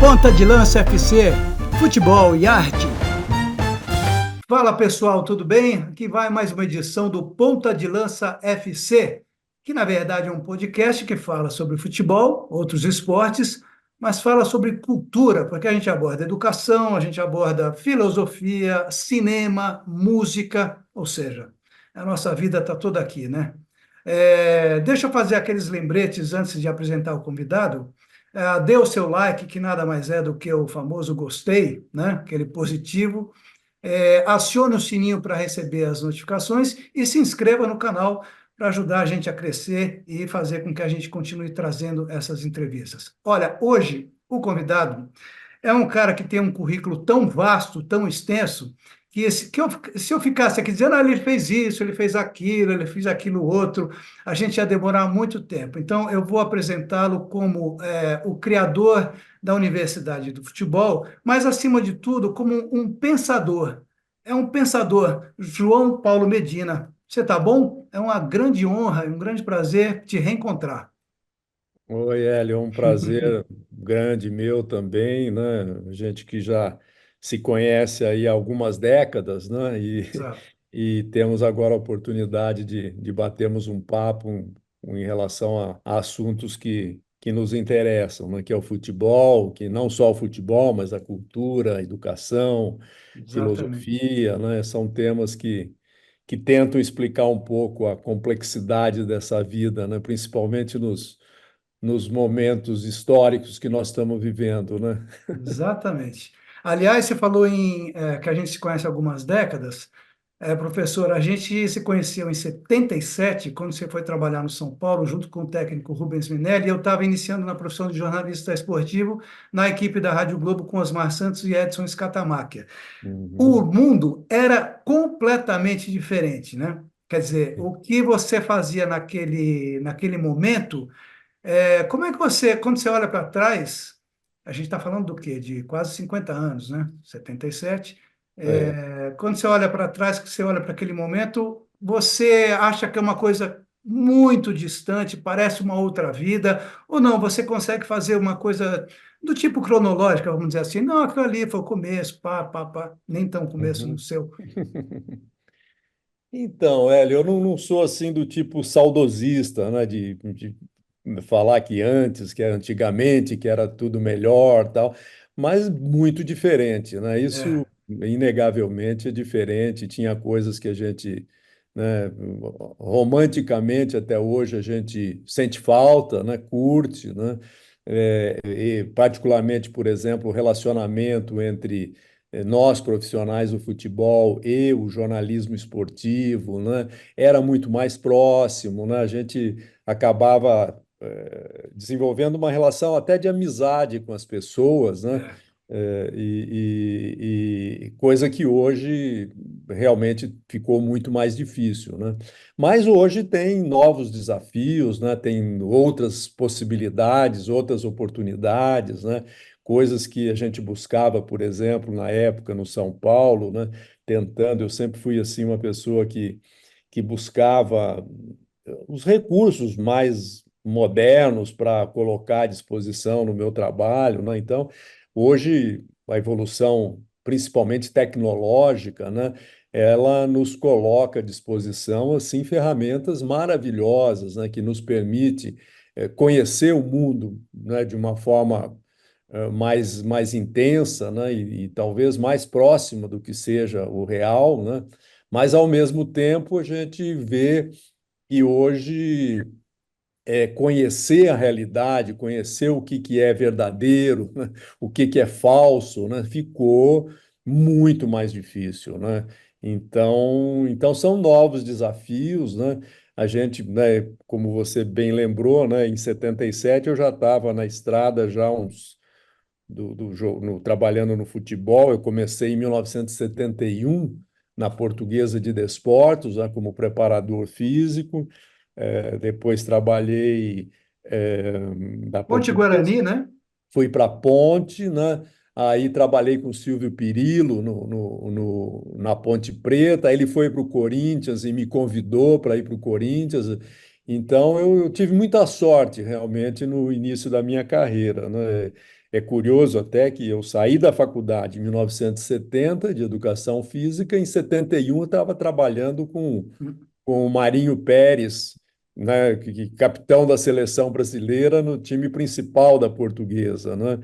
Ponta de Lança FC, futebol e arte. Fala pessoal, tudo bem? Aqui vai mais uma edição do Ponta de Lança FC, que na verdade é um podcast que fala sobre futebol, outros esportes, mas fala sobre cultura, porque a gente aborda educação, a gente aborda filosofia, cinema, música, ou seja, a nossa vida está toda aqui, né? Deixa eu fazer aqueles lembretes antes de apresentar o convidado. Dê o seu like, que nada mais é do que o famoso gostei, né? Aquele positivo. Acione o sininho para receber as notificações e se inscreva no canal para ajudar a gente a crescer e fazer com que a gente continue trazendo essas entrevistas. Olha, hoje o convidado é um cara que tem um currículo tão vasto, tão extenso, se eu ficasse aqui dizendo, ele fez isso, ele fez aquilo outro, a gente ia demorar muito tempo. Então, eu vou apresentá-lo como o criador da Universidade do Futebol, mas, acima de tudo, como um pensador. É um pensador, João Paulo Medina. Você está bom? É uma grande honra e um grande prazer te reencontrar. Oi, Hélio, é um prazer grande meu também, né? Gente que já se conhece aí há algumas décadas, né? Exato. E temos agora a oportunidade de batermos um papo em relação a assuntos que nos interessam, né? Que é o futebol, que não só o futebol, mas a cultura, a educação, Exatamente. filosofia, né? São temas que tentam explicar um pouco a complexidade dessa vida, né? Principalmente nos momentos históricos que nós estamos vivendo, né? Exatamente. Aliás, você falou que a gente se conhece há algumas décadas. Professor, a gente se conheceu em 77, quando você foi trabalhar no São Paulo, junto com o técnico Rubens Minelli, e eu estava iniciando na profissão de jornalista esportivo na equipe da Rádio Globo com Osmar Santos e Edson Scatamáquia. O Uhum. mundo era completamente diferente, né? Quer dizer, o que você fazia naquele momento, como é que você, quando você olha para trás, a gente está falando do quê? De quase 50 anos, né? 77. É. Quando você olha para trás, que você olha para aquele momento, você acha que é uma coisa muito distante, parece uma outra vida, ou não, você consegue fazer uma coisa do tipo cronológica, vamos dizer assim, não, aquilo ali foi o começo, pá, pá, pá, nem tão começo no Uhum. seu. Então, Hélio, eu não sou assim do tipo saudosista, né? De falar que antes, que antigamente, que era tudo melhor, tal, mas muito diferente, né? Isso É, inegavelmente é diferente. Tinha coisas que a gente, né, romanticamente até hoje a gente sente falta, né? Curte, né? E particularmente, por exemplo, o relacionamento entre nós profissionais do futebol e o jornalismo esportivo, né, era muito mais próximo, né, a gente acabava desenvolvendo uma relação até de amizade com as pessoas, né, é, e coisa que hoje realmente ficou muito mais difícil, né? Mas hoje tem novos desafios, né? Tem outras possibilidades, outras oportunidades, né? Coisas que a gente buscava, por exemplo, na época no São Paulo, né? Tentando, eu sempre fui assim uma pessoa que buscava os recursos mais modernos para colocar à disposição no meu trabalho, né? Então, hoje a evolução, principalmente tecnológica, né? Ela nos coloca à disposição assim ferramentas maravilhosas, né? Que nos permite conhecer o mundo, né? De uma forma mais intensa, né? E talvez mais próxima do que seja o real, né? Mas ao mesmo tempo a gente vê que hoje conhecer a realidade, conhecer o que é verdadeiro, né? O que é falso, né? Ficou muito mais difícil, né? Então são novos desafios, né? A gente, né, como você bem lembrou, né, em 77 eu já estava na estrada já uns do jogo, trabalhando no futebol. Eu comecei em 1971 na Portuguesa de Desportos, né, como preparador físico. Depois trabalhei na Ponte Portuguesa, Guarani, né? fui para a Ponte, né? Aí trabalhei com o Silvio Pirillo na Ponte Preta. Aí ele foi para o Corinthians e me convidou para ir para o Corinthians. Então eu tive muita sorte realmente no início da minha carreira, né? É curioso até que eu saí da faculdade em 1970 de educação física, em 71 eu estava trabalhando com o Marinho Pérez, né, capitão da seleção brasileira no time principal da Portuguesa, né?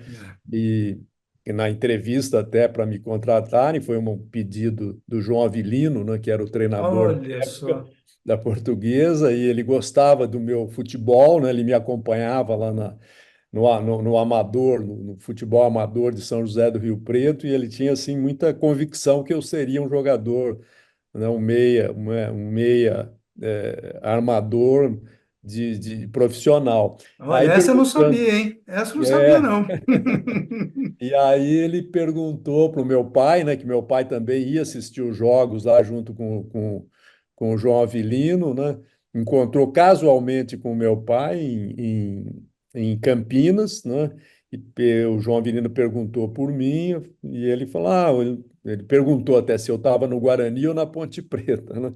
É. E, e na entrevista até para me contratarem, foi um pedido do João Avilino, né, que era o treinador na Olha época só. da Portuguesa, e ele gostava do meu futebol, né? Ele me acompanhava lá no amador, no futebol amador de São José do Rio Preto, e ele tinha assim muita convicção que eu seria um jogador, né, um meia armador de profissional. Olha, Aí essa eu não perguntando, sabia, hein? Essa eu não sabia, é, não. e aí ele perguntou para o meu pai, né, que meu pai também ia assistir os jogos lá junto com o João Avilino, né? Encontrou casualmente com o meu pai em Campinas, né? O João Avilino perguntou por mim e ele falou, ele perguntou até se eu estava no Guarani ou na Ponte Preta, né?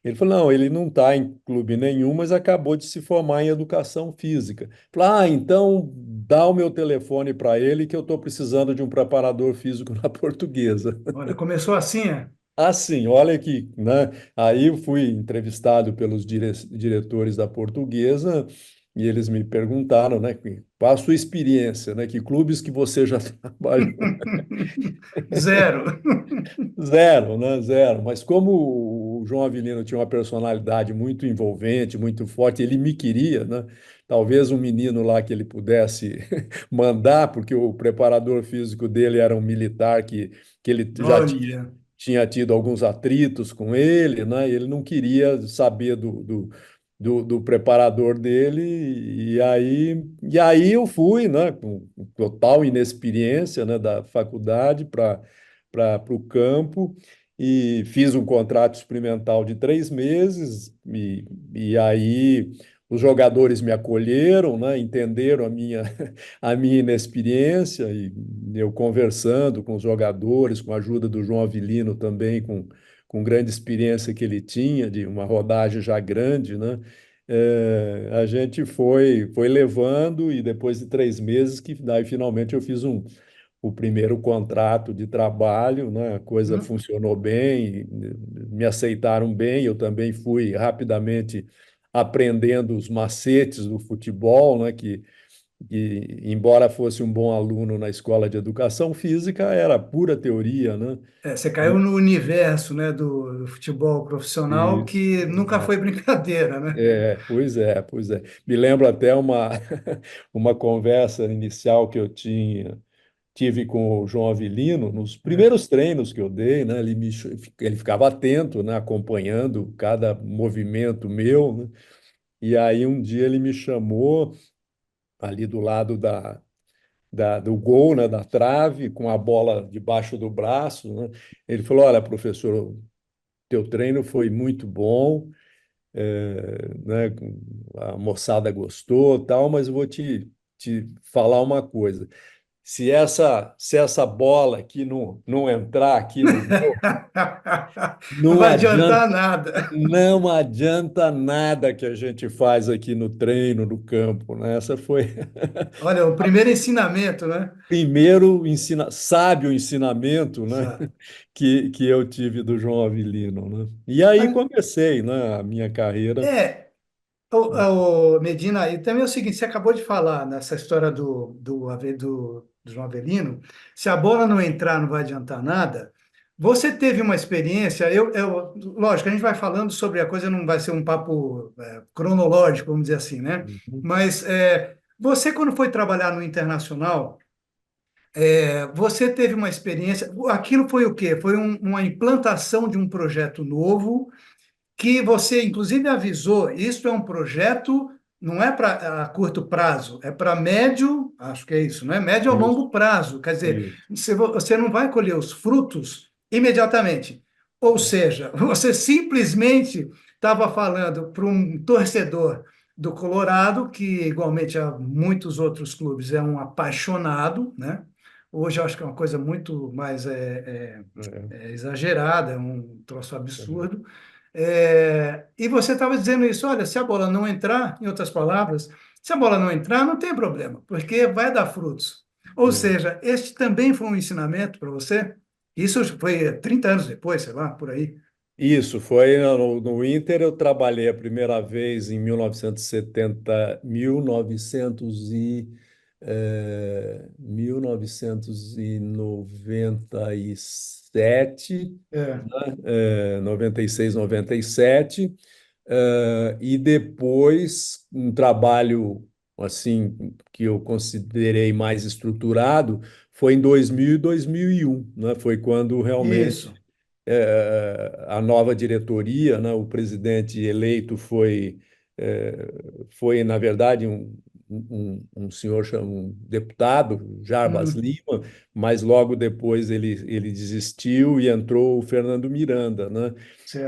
Ele falou, não, ele não está em clube nenhum, mas acabou de se formar em educação física. Falei, então dá o meu telefone para ele que eu estou precisando de um preparador físico na Portuguesa. Olha, começou assim, é? Assim, olha aqui, né? Aí eu fui entrevistado pelos diretores da Portuguesa e eles me perguntaram, né, qual a sua experiência, né? Que clubes que você já trabalhou? Zero. Zero, né? Zero. Mas como o João Avelino tinha uma personalidade muito envolvente, muito forte, ele me queria, né? Talvez um menino lá que ele pudesse mandar, porque o preparador físico dele era um militar que ele já Olha. tinha tido alguns atritos com ele, né? E ele não queria saber do preparador dele, e aí eu fui, né, com total inexperiência, né, da faculdade para o campo e fiz um contrato experimental de 3 meses e aí os jogadores me acolheram, né, entenderam a minha inexperiência e eu conversando com os jogadores, com a ajuda do João Avilino também, com grande experiência que ele tinha, de uma rodagem já grande, né? A gente foi levando e depois de 3 meses que daí finalmente eu fiz o primeiro contrato de trabalho, né? A coisa Hum? funcionou bem, me aceitaram bem, eu também fui rapidamente aprendendo os macetes do futebol, né? Que embora fosse um bom aluno na escola de educação física, era pura teoria, né? É, você caiu no universo, né, do futebol profissional Isso. que nunca foi brincadeira, né? Pois é, pois é. Me lembro até uma conversa inicial que eu tive com o João Avilino, nos É. primeiros treinos que eu dei, né? Ele ficava atento, né? Acompanhando cada movimento meu, né? E aí um dia ele me chamou ali do lado do gol, né? Da trave, com a bola debaixo do braço, né? Ele falou: Olha, professor, teu treino foi muito bom, né? A moçada gostou, tal, mas eu vou te falar uma coisa. Se essa bola aqui não entrar aqui no gol, Não não vai adianta, adiantar nada. não adianta nada que a gente faz aqui no treino, no campo, né? Essa foi Olha, o primeiro ensinamento, né? primeiro sábio ensinamento, né? Exato. Que eu tive do João Avilino, né? E aí comecei, né? A minha carreira. É, Medina, e também é o seguinte, você acabou de falar nessa história do João Avelino, se a bola não entrar, não vai adiantar nada. Você teve uma experiência, lógico, a gente vai falando sobre a coisa, não vai ser um papo cronológico, vamos dizer assim, né? Uhum, Mas você, quando foi trabalhar no Internacional, você teve uma experiência, aquilo foi o quê? Foi uma implantação de um projeto novo, que você, inclusive, avisou, isso é um projeto, não é para a curto prazo, é para médio, acho que é isso, não é? Médio a isso, longo prazo. Quer dizer, isso. você não vai colher os frutos imediatamente. Ou seja, você simplesmente estava falando para um torcedor do Colorado, que igualmente a muitos outros clubes é um apaixonado, né? Hoje eu acho que é uma coisa muito mais É, exagerada, é um troço é, absurdo. E você estava dizendo isso, olha, se a bola não entrar, em outras palavras, se a bola não entrar, não tem problema, porque vai dar frutos. Ou É. seja, este também foi um ensinamento para você? Isso foi 30 anos depois, sei lá, por aí. Isso, foi no Inter, eu trabalhei a primeira vez em 1970, 1997, É, né? 96, 97, e depois um trabalho assim que eu considerei mais estruturado foi em 2000 e 2001, né? Foi quando realmente isso, a nova diretoria, né, o presidente eleito foi na verdade, um senhor, um deputado, Jarbas hum, Lima, mas logo depois ele desistiu e entrou o Fernando Miranda, né?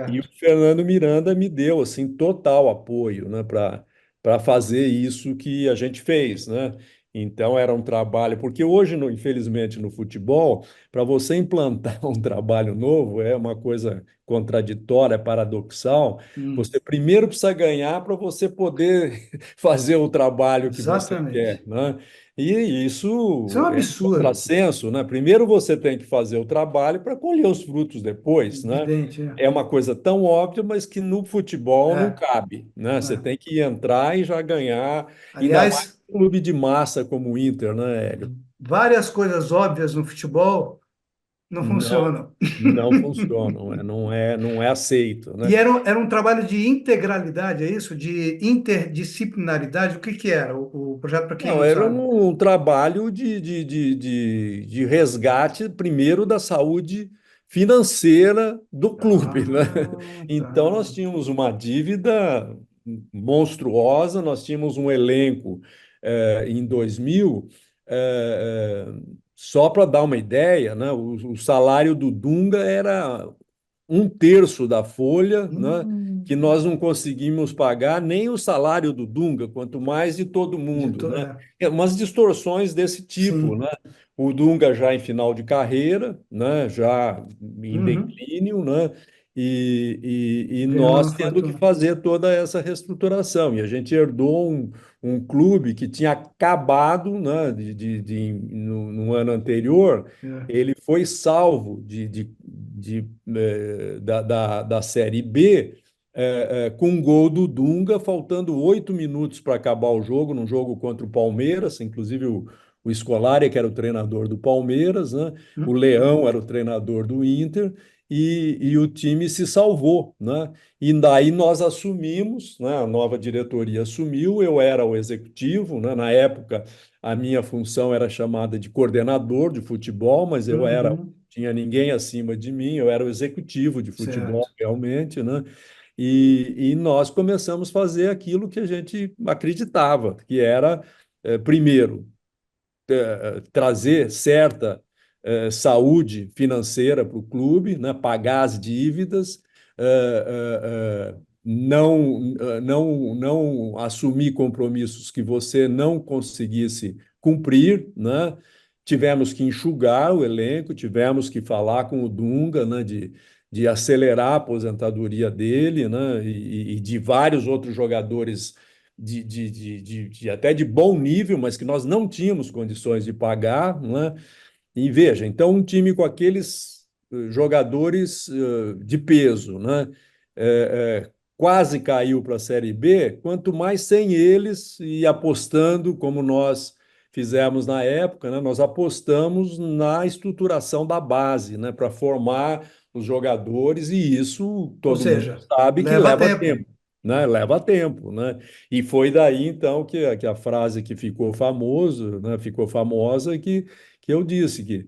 E o certo. Fernando Miranda me deu assim total apoio, né, para fazer isso que a gente fez, né? Então era um trabalho, porque hoje, infelizmente, no futebol, para você implantar um trabalho novo é uma coisa contraditória, é paradoxal. Hum, Você primeiro precisa ganhar para você poder fazer o trabalho que você quer, exatamente. né? E Isso é um isso é um absurdo, contrassenso, né? Primeiro você tem que fazer o trabalho para colher os frutos depois, né? evidente, é. É uma coisa tão óbvia, mas que no futebol não É, cabe, né? Você é. tem que entrar e já ganhar, ainda mais Aliás, um clube de massa como o Inter, né, Hélio? várias coisas óbvias no futebol não Não, funcionam. não funcionam, não é aceito, né? E era um trabalho de integralidade, é isso? De interdisciplinaridade. O que que era o projeto, para quem Não, não era sabe? um trabalho de resgate, primeiro, da saúde financeira do clube, né? Ah, tá. Então, nós tínhamos uma dívida monstruosa, nós tínhamos um elenco em 2000, só para dar uma ideia, né? O salário do Dunga era um terço da folha, né, que Hum, nós não conseguimos pagar nem o salário do Dunga, quanto mais de todo mundo, né? Umas distorções desse tipo, sim. né? O Dunga já em final de carreira, né, já em Uhum. declínio, né? E Vendo nós uma tendo que fatura. fazer toda essa reestruturação. E a gente herdou um clube que tinha acabado, né, no ano anterior, É. ele foi salvo da Série B, com um gol do Dunga, faltando 8 minutos para acabar o jogo, num jogo contra o Palmeiras, inclusive o Scolari, que era o treinador do Palmeiras, né? O Hum, Leão era o treinador do Inter, e o time se salvou, né? E daí nós assumimos, né? A nova diretoria assumiu, eu era o executivo, né? Na época, a minha função era chamada de coordenador de futebol, mas eu era uhum. tinha ninguém acima de mim, eu era o executivo de Certo. futebol, realmente, né? E nós começamos a fazer aquilo que a gente acreditava, que era, primeiro, trazer certa saúde financeira para o clube, né? Pagar as dívidas, não assumir compromissos que você não conseguisse cumprir, né? Tivemos que enxugar o elenco, tivemos que falar com o Dunga, né? De acelerar a aposentadoria dele, né? E de vários outros jogadores até de bom nível, mas que nós não tínhamos condições de pagar, né? E veja, então um time com aqueles jogadores de peso, né? Quase caiu para a Série B, quanto mais sem eles e apostando, como nós fizemos na época, né? Nós apostamos na estruturação da base, né? Para formar os jogadores, e isso Ou todo mundo seja, sabe que leva leva tempo. tempo. Né? Leva tempo, né? E foi daí então que a frase que ficou famoso, né? Ficou famosa, que eu disse que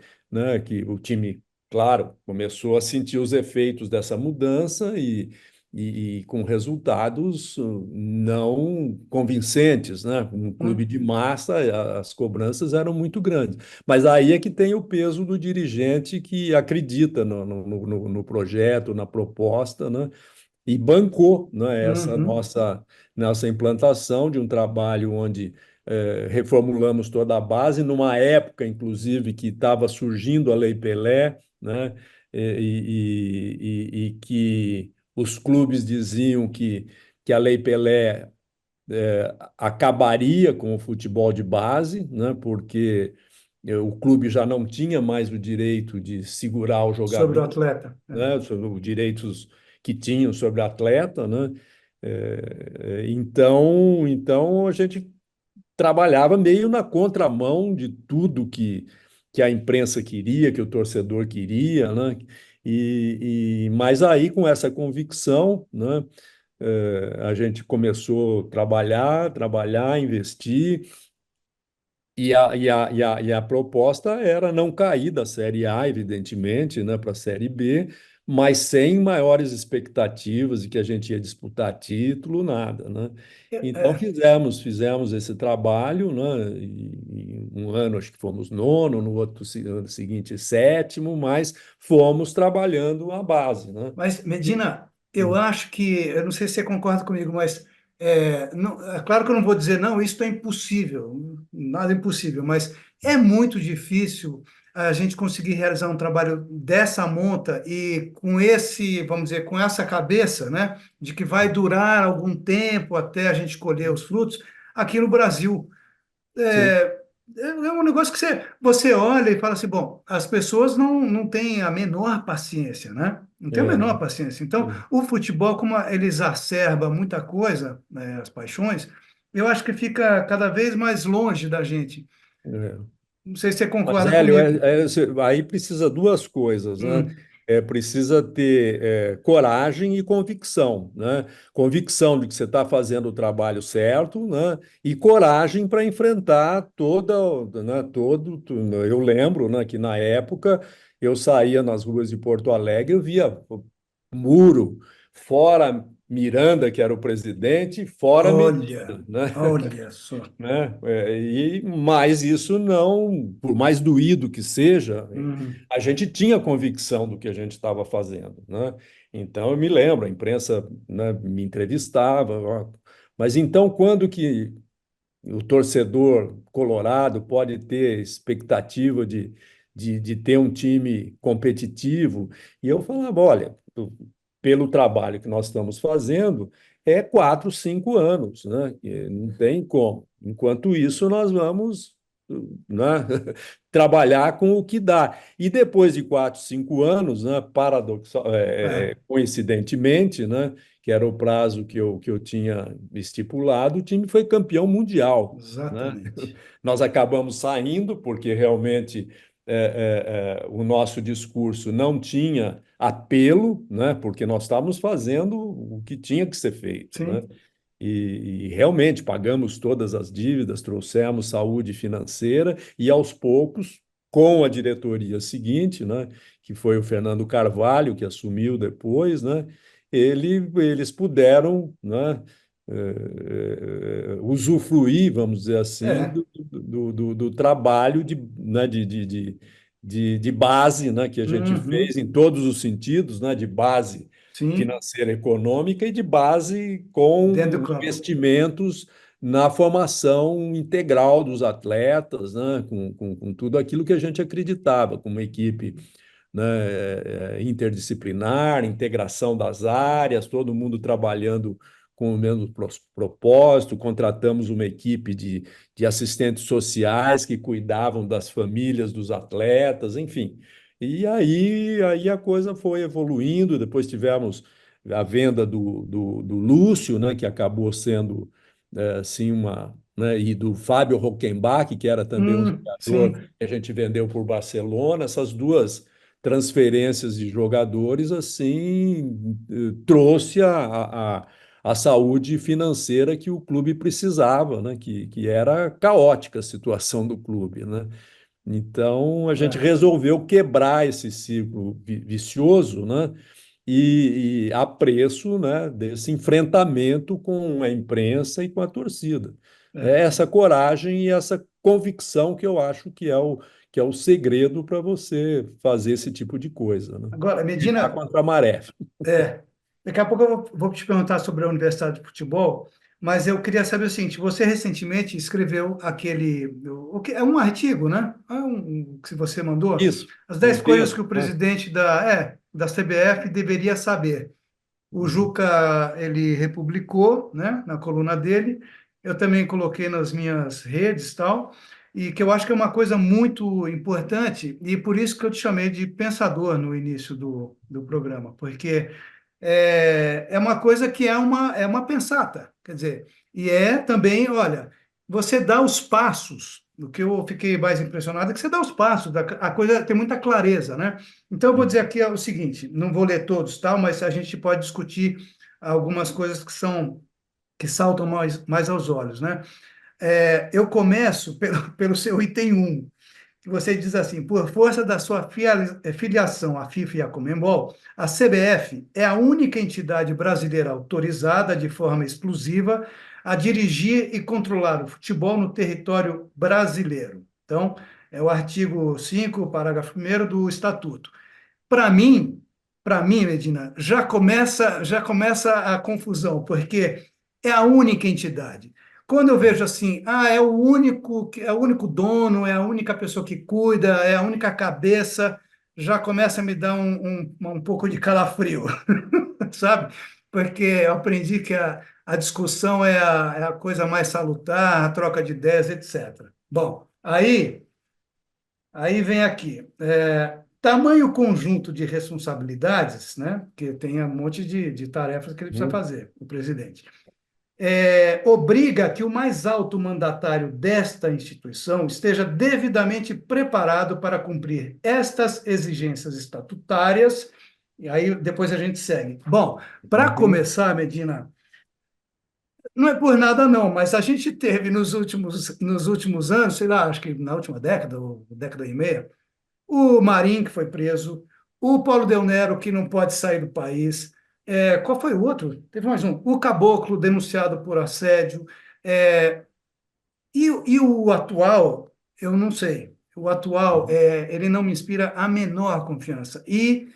o time, claro, começou a sentir os efeitos dessa mudança e com resultados não convincentes, né? Um clube Hum, de massa, as cobranças eram muito grandes. Mas aí é que tem o peso do dirigente que acredita no projeto, na proposta, né? E bancou, né, essa uhum. nossa implantação de um trabalho onde reformulamos toda a base, numa época, inclusive, que estava surgindo a Lei Pelé, né, e que os clubes diziam que a Lei Pelé acabaria com o futebol de base, né, porque o clube já não tinha mais o direito de segurar o Sobre o jogador, atleta. É. né, sobre os direitos que tinham sobre o atleta, né? Então a gente trabalhava meio na contramão de tudo que a imprensa queria, que o torcedor queria, né? Mas aí, com essa convicção, né, a gente começou a trabalhar, investir, e a proposta era não cair da Série A, evidentemente, né, para a Série B, mas sem maiores expectativas de que a gente ia disputar título, nada, né? Então É, fizemos esse trabalho, né? E um ano acho que fomos nono, no outro ano seguinte sétimo, mas fomos trabalhando a base, né? mas, Medina, eu acho que, eu não sei se você concorda comigo, mas é claro que eu não vou dizer, não, isso é impossível, nada é impossível, mas é muito difícil a gente conseguir realizar um trabalho dessa monta e com esse, vamos dizer, com essa cabeça, né, de que vai durar algum tempo até a gente colher os frutos aqui no Brasil. Sim, É um negócio que você olha e fala assim, bom, as pessoas não têm a menor paciência, né? Não tem a menor é, paciência. Então, o futebol, como ele exacerba muita coisa, né, as paixões, eu acho que fica cada vez mais longe da gente. é. Não sei se você Mas, concorda Hélio, comigo. aí precisa duas coisas, né? Hum, Precisa ter coragem e convicção, né? Convicção de que você está fazendo o trabalho certo, né? E coragem para enfrentar né, Eu lembro, né, que na época eu saía nas ruas de Porto Alegre, eu via muro, fora Miranda, que era o presidente, fora Medina, olha, né? olha só. Né? Mas isso não, por mais doído que seja, Hum, a gente tinha convicção do que a gente estava fazendo, né? Então eu me lembro, a imprensa, né, me entrevistava, ó. Mas então quando que o torcedor colorado pode ter expectativa de ter um time competitivo? E eu falava, olha, pelo trabalho que nós estamos fazendo, é 4, 5 anos, né? E não tem como. Enquanto isso, nós vamos, né, trabalhar com o que dá. E depois de 4, 5 anos, né, é, coincidentemente, né, que era o prazo que eu tinha estipulado, o time foi campeão mundial, né? exatamente. Nós acabamos saindo porque realmente o nosso discurso não tinha apelo, né? Porque nós estávamos fazendo o que tinha que ser feito, né? Sim, E realmente pagamos todas as dívidas, trouxemos saúde financeira e aos poucos, com a diretoria seguinte, né, que foi o Fernando Carvalho, que assumiu depois, né, eles puderam, né, usufruir, vamos dizer assim, é. do trabalho né, de base, né, que a gente fez Uhum, em todos os sentidos, né, de base sim, financeira econômica e de base dentro com do campo. investimentos na formação integral dos atletas, né? Com tudo aquilo que a gente acreditava, como uma equipe, né, interdisciplinar, integração das áreas, todo mundo trabalhando com o mesmo propósito. Contratamos uma equipe de assistentes sociais que cuidavam das famílias dos atletas, enfim. E aí a coisa foi evoluindo. Depois tivemos a venda do Lúcio, né, que acabou sendo assim né, e do Fábio Hockenbach, que era também um jogador Sim. que a gente vendeu por Barcelona. Essas duas transferências de jogadores assim trouxe a saúde financeira que o clube precisava, né? Que era caótica a situação do clube, né? Então a gente É. resolveu quebrar esse ciclo vicioso, né? E a preço, né, desse enfrentamento com a imprensa e com a torcida. É É. essa coragem e essa convicção que eu acho que é o segredo para você fazer esse tipo de coisa, né? Agora, Lutar Medina, contra a maré. daqui a pouco eu vou te perguntar sobre a Universidade de Futebol, mas eu queria saber o seguinte: você recentemente escreveu o que é um artigo, né? Que você mandou, Isso, as um 10 coisas que texto, o né? presidente da CBF deveria saber. O Uhum. Juca, ele republicou, né, na coluna dele. Eu também coloquei nas minhas redes, tal. e que eu acho que é uma coisa muito importante, e por isso que eu te chamei de pensador no início do programa, porque é uma coisa que é uma pensata, quer dizer, e é também, olha, você dá os passos, o que eu fiquei mais impressionado é que você dá os passos, a coisa tem muita clareza, né? Então, eu vou dizer aqui o seguinte, não vou ler todos, tal, mas a gente pode discutir algumas coisas que saltam mais aos olhos, né? Eu começo pelo seu item um, que você diz assim: por força da sua filiação à FIFA e à Conmebol, a CBF é a única entidade brasileira autorizada de forma exclusiva a dirigir e controlar o futebol no território brasileiro. Então, é o artigo 5, parágrafo 1º do Estatuto. Para mim, para mim, Medina, já começa a confusão, porque é a única entidade. Quando eu vejo assim, é o único dono, é a única pessoa que cuida, é a única cabeça, já começa a me dar um pouco de calafrio, sabe? Porque eu aprendi que a discussão é a coisa mais salutar, a troca de ideias, etc. Bom, aí vem aqui, tamanho conjunto de responsabilidades, né? Que tem um monte de tarefas que ele precisa Uhum. fazer, o presidente. Obriga que o mais alto mandatário desta instituição esteja devidamente preparado para cumprir estas exigências estatutárias. E aí depois a gente segue. Bom, para Uhum. começar, Medina, não é por nada não, mas a gente teve nos últimos anos, sei lá, acho que na última década, ou década e meia, o Marinho, que foi preso, o Paulo Del Nero, que não pode sair do país. Qual foi o outro? Teve mais um. O Caboclo, denunciado por assédio. É, e o atual, eu não sei. O atual, ele não me inspira a menor confiança. E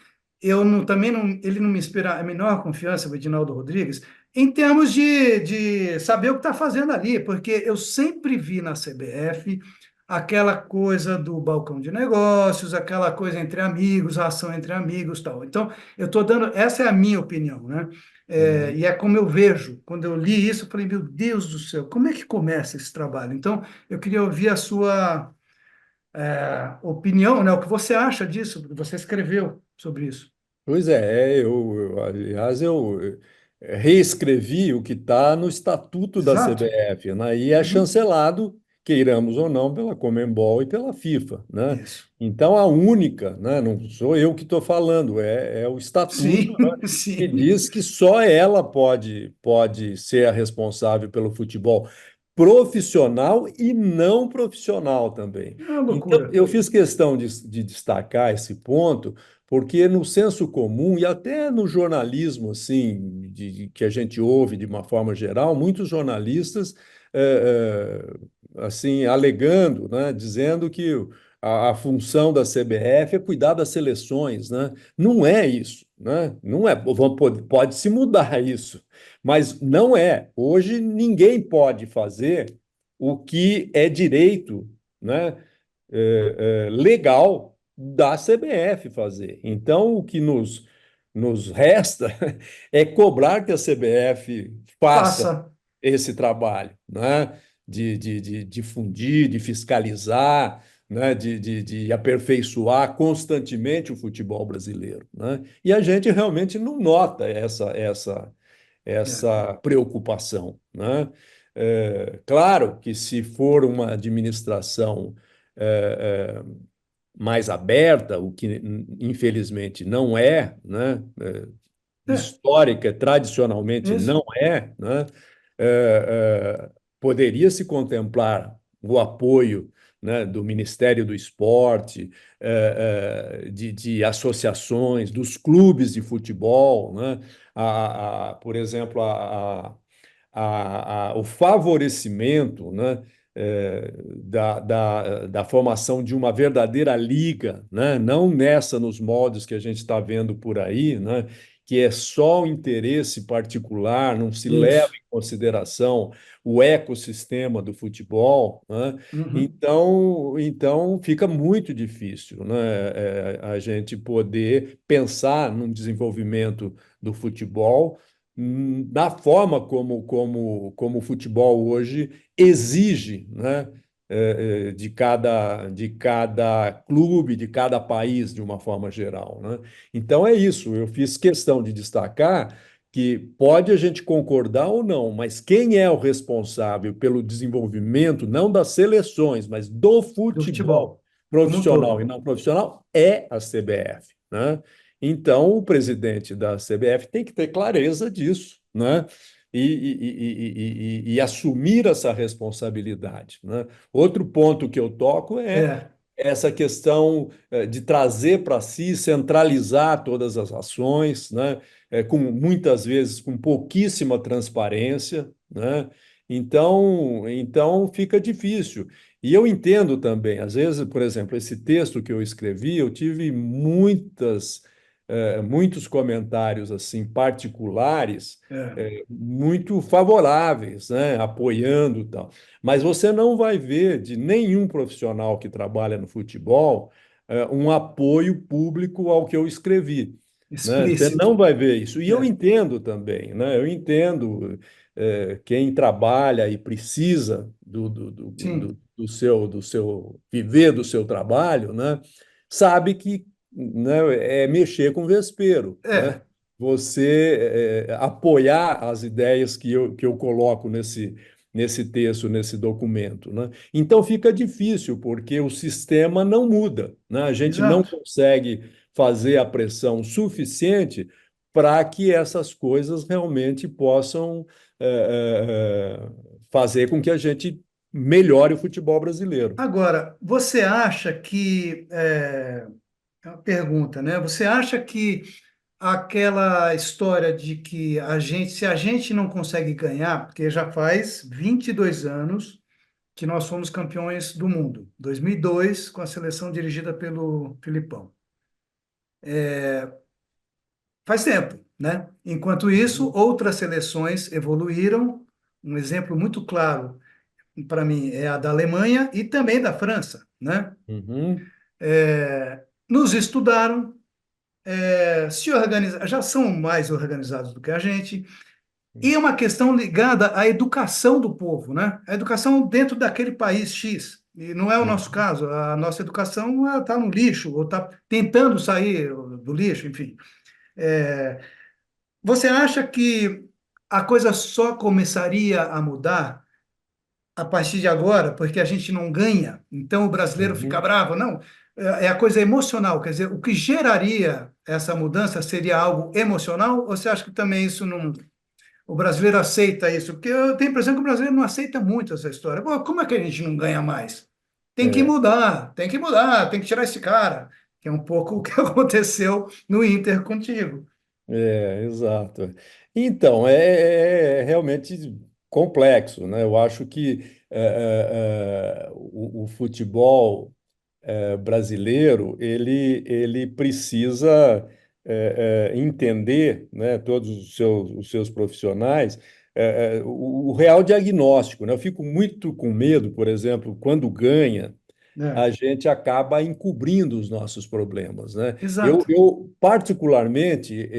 também não, ele não me inspira a menor confiança, o Edinaldo Rodrigues, em termos de saber o que está fazendo ali, porque eu sempre vi na CBF aquela coisa do balcão de negócios, aquela coisa entre amigos, a ação entre amigos, tal. Então, eu estou dando, essa é a minha opinião, né? Uhum. E é como eu vejo. Quando eu li isso, eu falei, meu Deus do céu, como é que começa esse trabalho? Então, eu queria ouvir a sua opinião, né? O que você acha disso? Você escreveu sobre isso. Pois é, aliás, reescrevi o que está no Estatuto da Exato. CBF, né? E é Uhum. chancelado, queiramos ou não, pela Conmebol e pela FIFA, né? Isso. Então, a única, né? Não sou eu que estou falando, é o Estatuto, Sim, né, que sim. diz que só ela pode ser a responsável pelo futebol profissional e não profissional também. É uma Então, loucura. eu fiz questão de destacar esse ponto porque no senso comum e até no jornalismo, assim, que a gente ouve de uma forma geral, muitos jornalistas, assim, alegando, né, dizendo que a função da CBF é cuidar das seleções, né? Não é isso, né? Não é, pode se mudar isso, mas não é. Hoje ninguém pode fazer o que é direito, né? Legal da CBF fazer. Então, o que nos resta é cobrar que a CBF faça Faça. esse trabalho, né? De difundir, de fiscalizar, né? De aperfeiçoar constantemente o futebol brasileiro, né? E a gente realmente não nota É. essa preocupação, né? Claro que se for uma administração é, mais aberta, o que infelizmente não é, né? É, Histórica, tradicionalmente isso. não é, né? Poderia se contemplar o apoio, né, do Ministério do Esporte, de associações, dos clubes de futebol, né? Por exemplo, o favorecimento, né, da formação de uma verdadeira liga, né, não nessa nos moldes que a gente está vendo por aí, né, que é só o interesse particular, não se leva Isso. em consideração o ecossistema do futebol, né? Uhum. Então fica muito difícil, né, a gente poder pensar num desenvolvimento do futebol da forma como o futebol hoje exige, né, de cada clube, de cada país, de uma forma geral, né? Então é isso. Eu fiz questão de destacar que pode a gente concordar ou não, mas quem é o responsável pelo desenvolvimento, não das seleções, mas do Do futebol futebol, como um profissional e todo. não profissional, é a CBF, né? Então, o presidente da CBF tem que ter clareza disso, né? E assumir essa responsabilidade, né? Outro ponto que eu toco é É, essa questão de trazer para si, centralizar todas as ações, né? Com muitas vezes com pouquíssima transparência, né? Então fica difícil. E eu entendo também, às vezes, por exemplo, esse texto que eu escrevi, eu tive muitos comentários assim particulares, é, muito favoráveis, né? Apoiando e tal. Mas você não vai ver de nenhum profissional que trabalha no futebol um apoio público ao que eu escrevi, né? Você não explícito. vai ver isso. E eu É, entendo também, né? Eu entendo quem trabalha e precisa sim, do seu viver do seu trabalho, né? Sabe que, né, é mexer com vespeiro, né? é. Você apoiar as ideias que eu coloco nesse texto, nesse documento, né? Então fica difícil, porque o sistema não muda, né? A gente não Exato. consegue fazer a pressão suficiente para que essas coisas realmente possam fazer com que a gente melhore o futebol brasileiro. Agora, você acha que, é uma pergunta, né? Você acha que aquela história de que se a gente não consegue ganhar, porque já faz 22 anos que nós fomos campeões do mundo, 2002, com a seleção dirigida pelo Filipão. Faz tempo, né? Enquanto isso, Uhum, outras seleções evoluíram. Um exemplo muito claro para mim é a da Alemanha e também da França, né? uhum, Nos estudaram, se organizaram, já são mais organizados do que a gente, e é uma questão ligada à educação do povo, né? A educação dentro daquele país X. E não é o nosso uhum, caso. A nossa educação está no lixo, ou está tentando sair do lixo, enfim. Você acha que a coisa só começaria a mudar a partir de agora, porque a gente não ganha, então o brasileiro fica uhum. bravo? Não, é a coisa emocional. Quer dizer, o que geraria essa mudança seria algo emocional? Ou você acha que também isso não. O brasileiro aceita isso? Porque eu tenho a impressão que o brasileiro não aceita muito essa história. Pô, como é que a gente não ganha mais? Tem que É. mudar, tem que mudar, tem que tirar esse cara, que é um pouco o que aconteceu no Inter contigo. Exato. Então, é realmente complexo, né? Eu acho que o futebol brasileiro ele precisa entender, né, todos os seus profissionais, o real diagnóstico, né? Eu fico muito com medo, por exemplo, quando ganha É, a gente acaba encobrindo os nossos problemas, né? Eu, exato. eu particularmente,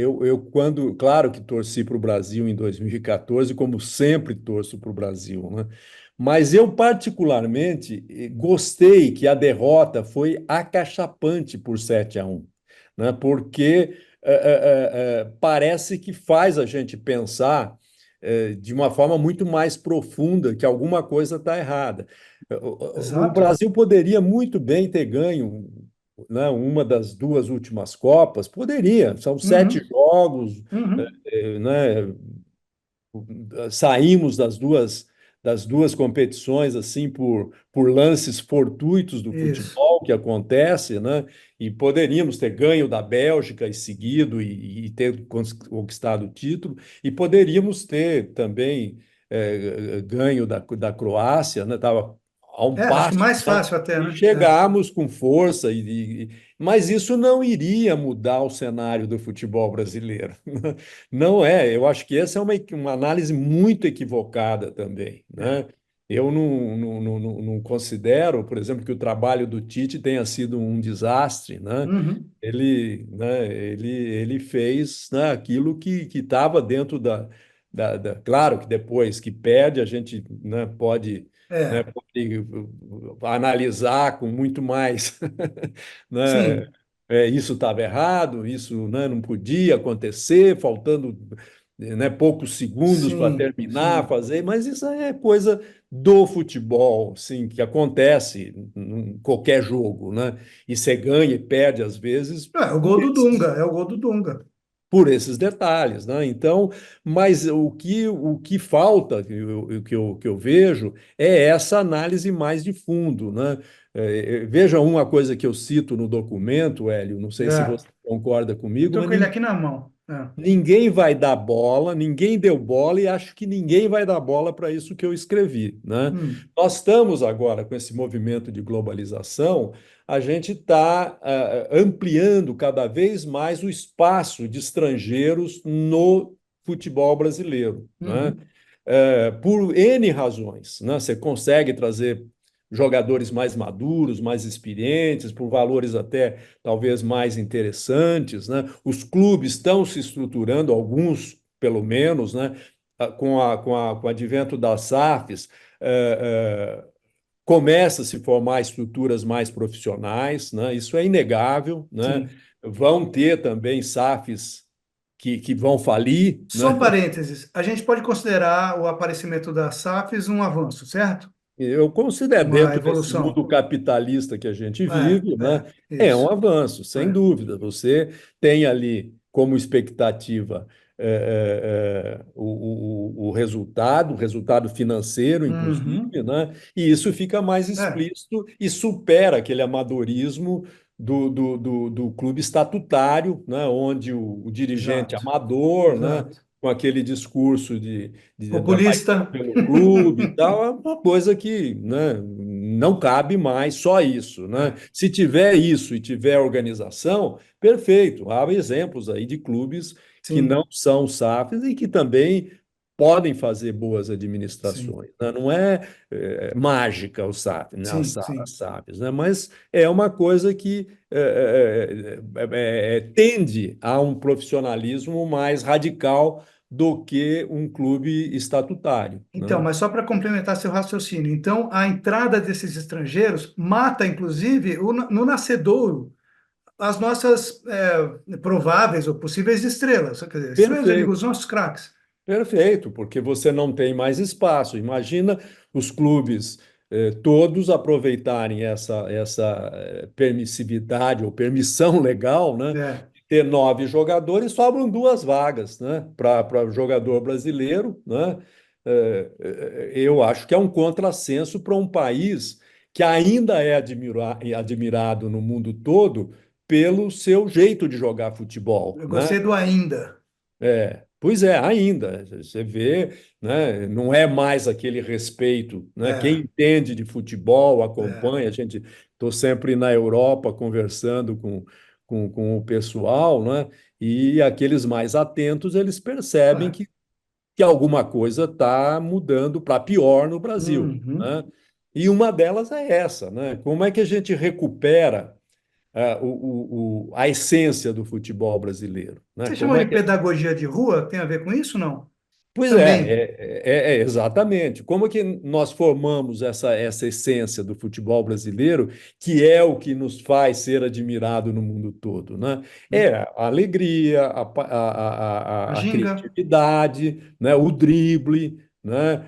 quando, claro que torci para o Brasil em 2014, como sempre torço para o Brasil, né? Mas eu particularmente gostei que a derrota foi acachapante por 7-1, né? Porque parece que faz a gente pensar de uma forma muito mais profunda que alguma coisa está errada. O Exato. Brasil poderia muito bem ter ganho, né, uma das duas últimas Copas, poderia, são 7 jogos, Uhum, né, saímos das duas competições assim por lances fortuitos do isso. futebol que acontece, né? E poderíamos ter ganho da Bélgica e seguido e ter conquistado o título, e poderíamos ter também ganho da Croácia, né? Estava a um Acho que passo, mais né? fácil até, E né? É. chegarmos com força, mas isso não iria mudar o cenário do futebol brasileiro. Não é, eu acho que essa é uma análise muito equivocada também, É. né? Eu não considero, por exemplo, que o trabalho do Tite tenha sido um desastre, né? Uhum, Ele fez, né, aquilo que estava dentro Claro que depois que perde, a gente, né, pode. né? É, Pode analisar com muito mais, né? sim, Isso estava errado, isso, né, não podia acontecer, faltando, né, poucos segundos para sim, terminar, sim. fazer, mas isso aí é coisa do futebol, sim, que acontece em qualquer jogo, né? E você ganha e perde às vezes É o por gol do Dunga, esses é o gol do Dunga. por esses detalhes, né? Então, mas o que falta, que eu vejo, é essa análise mais de fundo, né? Veja uma coisa que eu cito no documento, Hélio, não sei se É, você concorda eu comigo, tô mas com ele aqui na mão. É. ninguém vai dar bola, ninguém deu bola e acho que ninguém vai dar bola para isso que eu escrevi, né? Hum, Nós estamos agora com esse movimento de globalização, a gente está ampliando cada vez mais o espaço de estrangeiros no futebol brasileiro, né? uhum, Por N razões, né? Você consegue trazer jogadores mais maduros, mais experientes, por valores até talvez mais interessantes, né? Os clubes estão se estruturando, alguns pelo menos, né? Com o advento das SAFs, começa a se formar estruturas mais profissionais, né? Isso é inegável, né? sim. Vão ter também SAFs que vão falir, Só um né? parênteses, a gente pode considerar o aparecimento da SAFs um avanço, certo? Eu considero, Uma dentro desse evolução. mundo capitalista que a gente vive, É, né, é um isso. avanço, sem É. dúvida. Você tem ali como expectativa o resultado financeiro, inclusive, Uhum, né, e isso fica mais é, explícito e supera aquele amadorismo do clube estatutário, né, onde o dirigente exato, amador, né, exato. com aquele discurso da paixão Populista. pelo clube e tal, é uma coisa que, né, não cabe mais só isso, né? É, Se tiver isso e tiver organização, perfeito. Há exemplos aí de clubes que não sim, são SAFs e que também podem fazer boas sim, administrações, né? Não é, mágica o SAF, né? sim, As sim. SAFs, né? Mas é uma coisa que tende a um profissionalismo mais radical do que um clube estatutário, Então, né? mas só para complementar seu raciocínio, então a entrada desses estrangeiros mata, inclusive, no nascedouro, as nossas prováveis ou possíveis estrelas. Quer dizer, estrelas, eu digo, Perfeito, os nossos craques. perfeito, porque você não tem mais espaço. Imagina os clubes todos aproveitarem essa permissividade ou permissão legal, né? É, Ter 9 jogadores, sobram 2 vagas, né? Para jogador brasileiro, né? Eu acho que é um contrassenso para um país que ainda é admirado no mundo todo pelo seu jeito de jogar futebol, eu né? gostei do ainda. Pois é, ainda. Você vê, né, não é mais aquele respeito, né? Quem É, entende de futebol é, acompanha. A gente estou sempre na Europa conversando com o pessoal, né? E aqueles mais atentos, eles percebem é. que alguma coisa está mudando para pior no Brasil, Uhum. né? E uma delas é essa, né? Como é que a gente recupera a essência do futebol brasileiro, né? Você chamou Como de é que pedagogia de rua? Tem a ver com isso, não? Pois Também. exatamente. Como que nós formamos essa essência do futebol brasileiro, que é o que nos faz ser admirado no mundo todo, né? É a alegria, A a ginga? criatividade, né? O drible, né?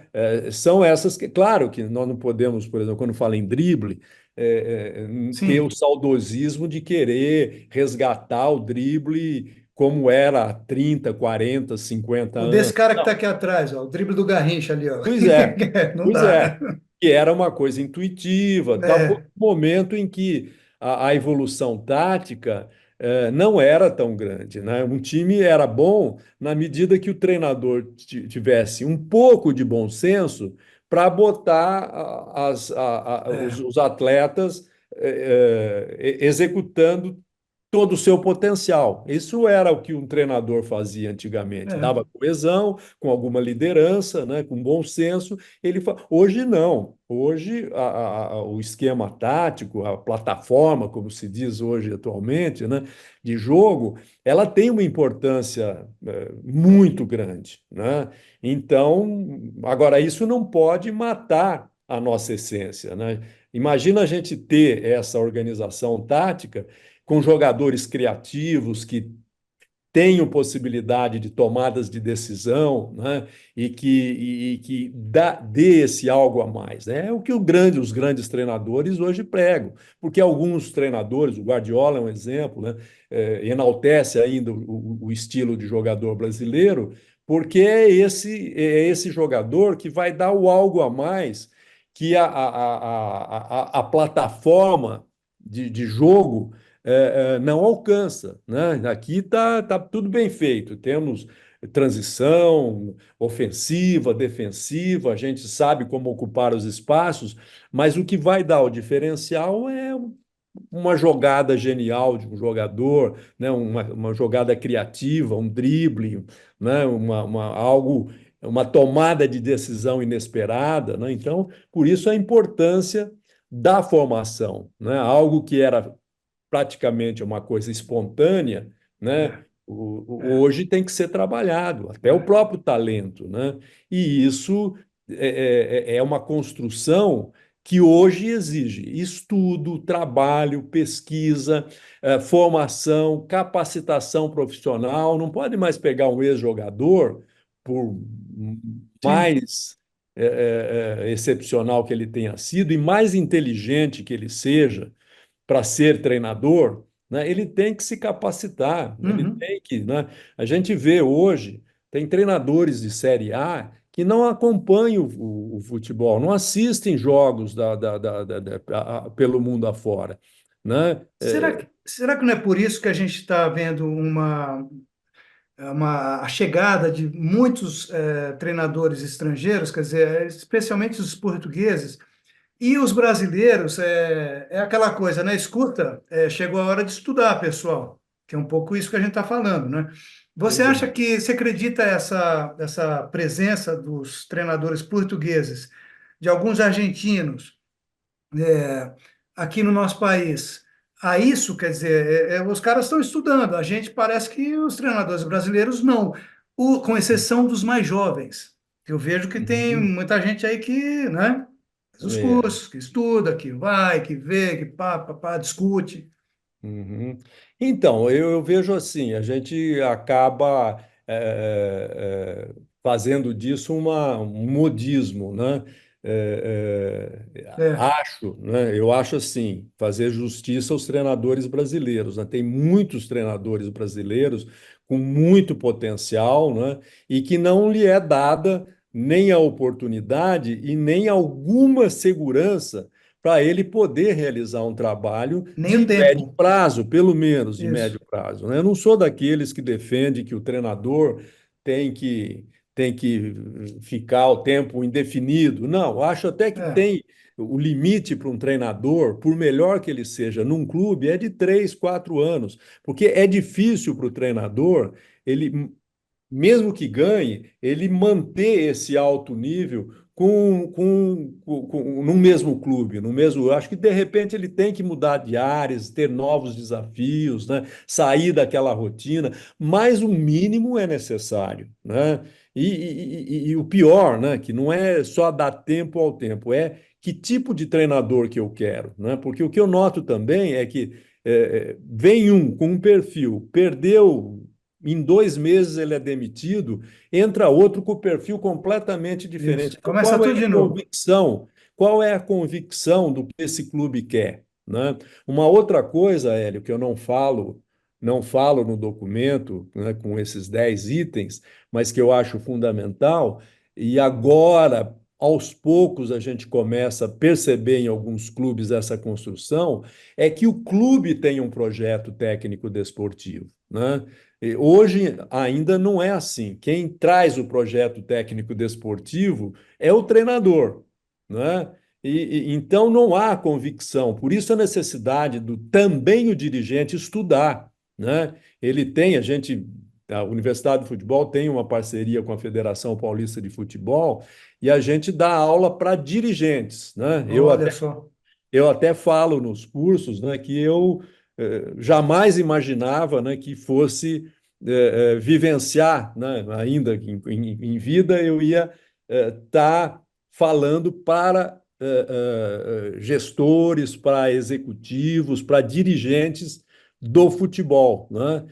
São essas que, claro que nós não podemos, por exemplo, quando fala em drible, ter o Sim. saudosismo de querer resgatar o drible como era há 30, 40, 50 O desse anos. cara que está Não, aqui atrás, ó, o drible do Garrincha ali, ó. pois é, Não pois dá, né? é, que era uma coisa intuitiva, tal. Foi É, um momento em que a evolução tática não era tão grande, né? Um time era bom na medida que o treinador tivesse um pouco de bom senso para botar é, os atletas executando todo o seu potencial. Isso era o que um treinador fazia antigamente, é. dava coesão, com alguma liderança, né, com bom senso. Hoje não. Hoje o esquema tático, a plataforma, como se diz hoje atualmente, né, de jogo, ela tem uma importância muito grande, né? Então, agora isso não pode matar a nossa essência, né? Imagina a gente ter essa organização tática com jogadores criativos que tenham possibilidade de tomadas de decisão, né? E que dê esse algo a mais, né? É o que os grandes treinadores hoje pregam, porque alguns treinadores, o Guardiola é um exemplo, né? Enaltece ainda o estilo de jogador brasileiro, porque é esse jogador que vai dar o algo a mais que a plataforma de jogo não alcança, né? Aqui tá tudo bem feito. Temos transição, ofensiva, defensiva, a gente sabe como ocupar os espaços, mas o que vai dar o diferencial é uma jogada genial de um jogador, né? Uma jogada criativa, um drible, né? Uma tomada de decisão inesperada, né? Então, por isso a importância da formação, né? Algo que era praticamente uma coisa espontânea, né? É, é, Hoje tem que ser trabalhado, até o é. próprio talento, né? E isso é uma construção que hoje exige estudo, trabalho, pesquisa, formação, capacitação profissional. Não pode mais pegar um ex-jogador, por Sim. mais excepcional que ele tenha sido e mais inteligente que ele seja, para ser treinador, né, ele tem que se capacitar, ele Uhum. tem que, né? A gente vê hoje, tem treinadores de Série A que não acompanham o futebol, não assistem jogos pelo mundo afora, né? Será que não é por isso que a gente está vendo a chegada de muitos treinadores estrangeiros, quer dizer, especialmente os portugueses, e os brasileiros, é aquela coisa, né? Escuta, chegou a hora de estudar, pessoal, que é um pouco isso que a gente está falando, né? Exato. Você acredita essa presença dos treinadores portugueses, de alguns argentinos, é, aqui no nosso país, a isso, quer dizer, os caras estão estudando, a gente parece que os treinadores brasileiros não, com exceção dos mais jovens. Eu vejo que tem Uhum. muita gente aí que, né, faz os É. cursos, que estuda, que vai, que vê, que pá, discute. Uhum. Então, eu vejo assim, a gente acaba fazendo disso um modismo, né? É, Eu acho assim, fazer justiça aos treinadores brasileiros, né? Tem muitos treinadores brasileiros com muito potencial, né? E que não lhe é dada nem a oportunidade e nem alguma segurança para ele poder realizar um trabalho nem o de médio tempo. prazo, pelo menos de Isso. médio prazo, né? Eu não sou daqueles que defende que o treinador tem que, tem que ficar o tempo indefinido. Não, acho até que É, tem o limite para um treinador, por melhor que ele seja num clube, é de 3, 4 anos, porque é difícil para o treinador ele mesmo que ganhe, ele manter esse alto nível no mesmo clube, no mesmo. Eu acho que de repente ele tem que mudar de áreas, ter novos desafios, né? Sair daquela rotina, mas o mínimo é necessário, né? E o pior, né? Que não é só dar tempo ao tempo, é que tipo de treinador que eu quero, né? Porque o que eu noto também é que vem um com um perfil, perdeu em 2 meses ele é demitido, entra outro com o perfil completamente diferente. isso. Então, Começa qual é tudo a de novo. convicção? Qual é a convicção do que esse clube quer, né? Uma outra coisa, Hélio, que eu não falo no documento, né, com esses 10 itens, mas que eu acho fundamental, e agora, aos poucos, a gente começa a perceber em alguns clubes essa construção, é que o clube tem um projeto técnico desportivo, né? E hoje ainda não é assim. Quem traz o projeto técnico desportivo é o treinador, né? Então não há convicção. Por isso a necessidade do também o dirigente estudar, né? A Universidade de Futebol tem uma parceria com a Federação Paulista de Futebol e a gente dá aula para dirigentes, né? Olha só. Eu até falo nos cursos, né, que eu jamais imaginava, né, que fosse vivenciar, né, ainda em vida, eu ia estar falando para gestores, para executivos, para dirigentes do futebol, né?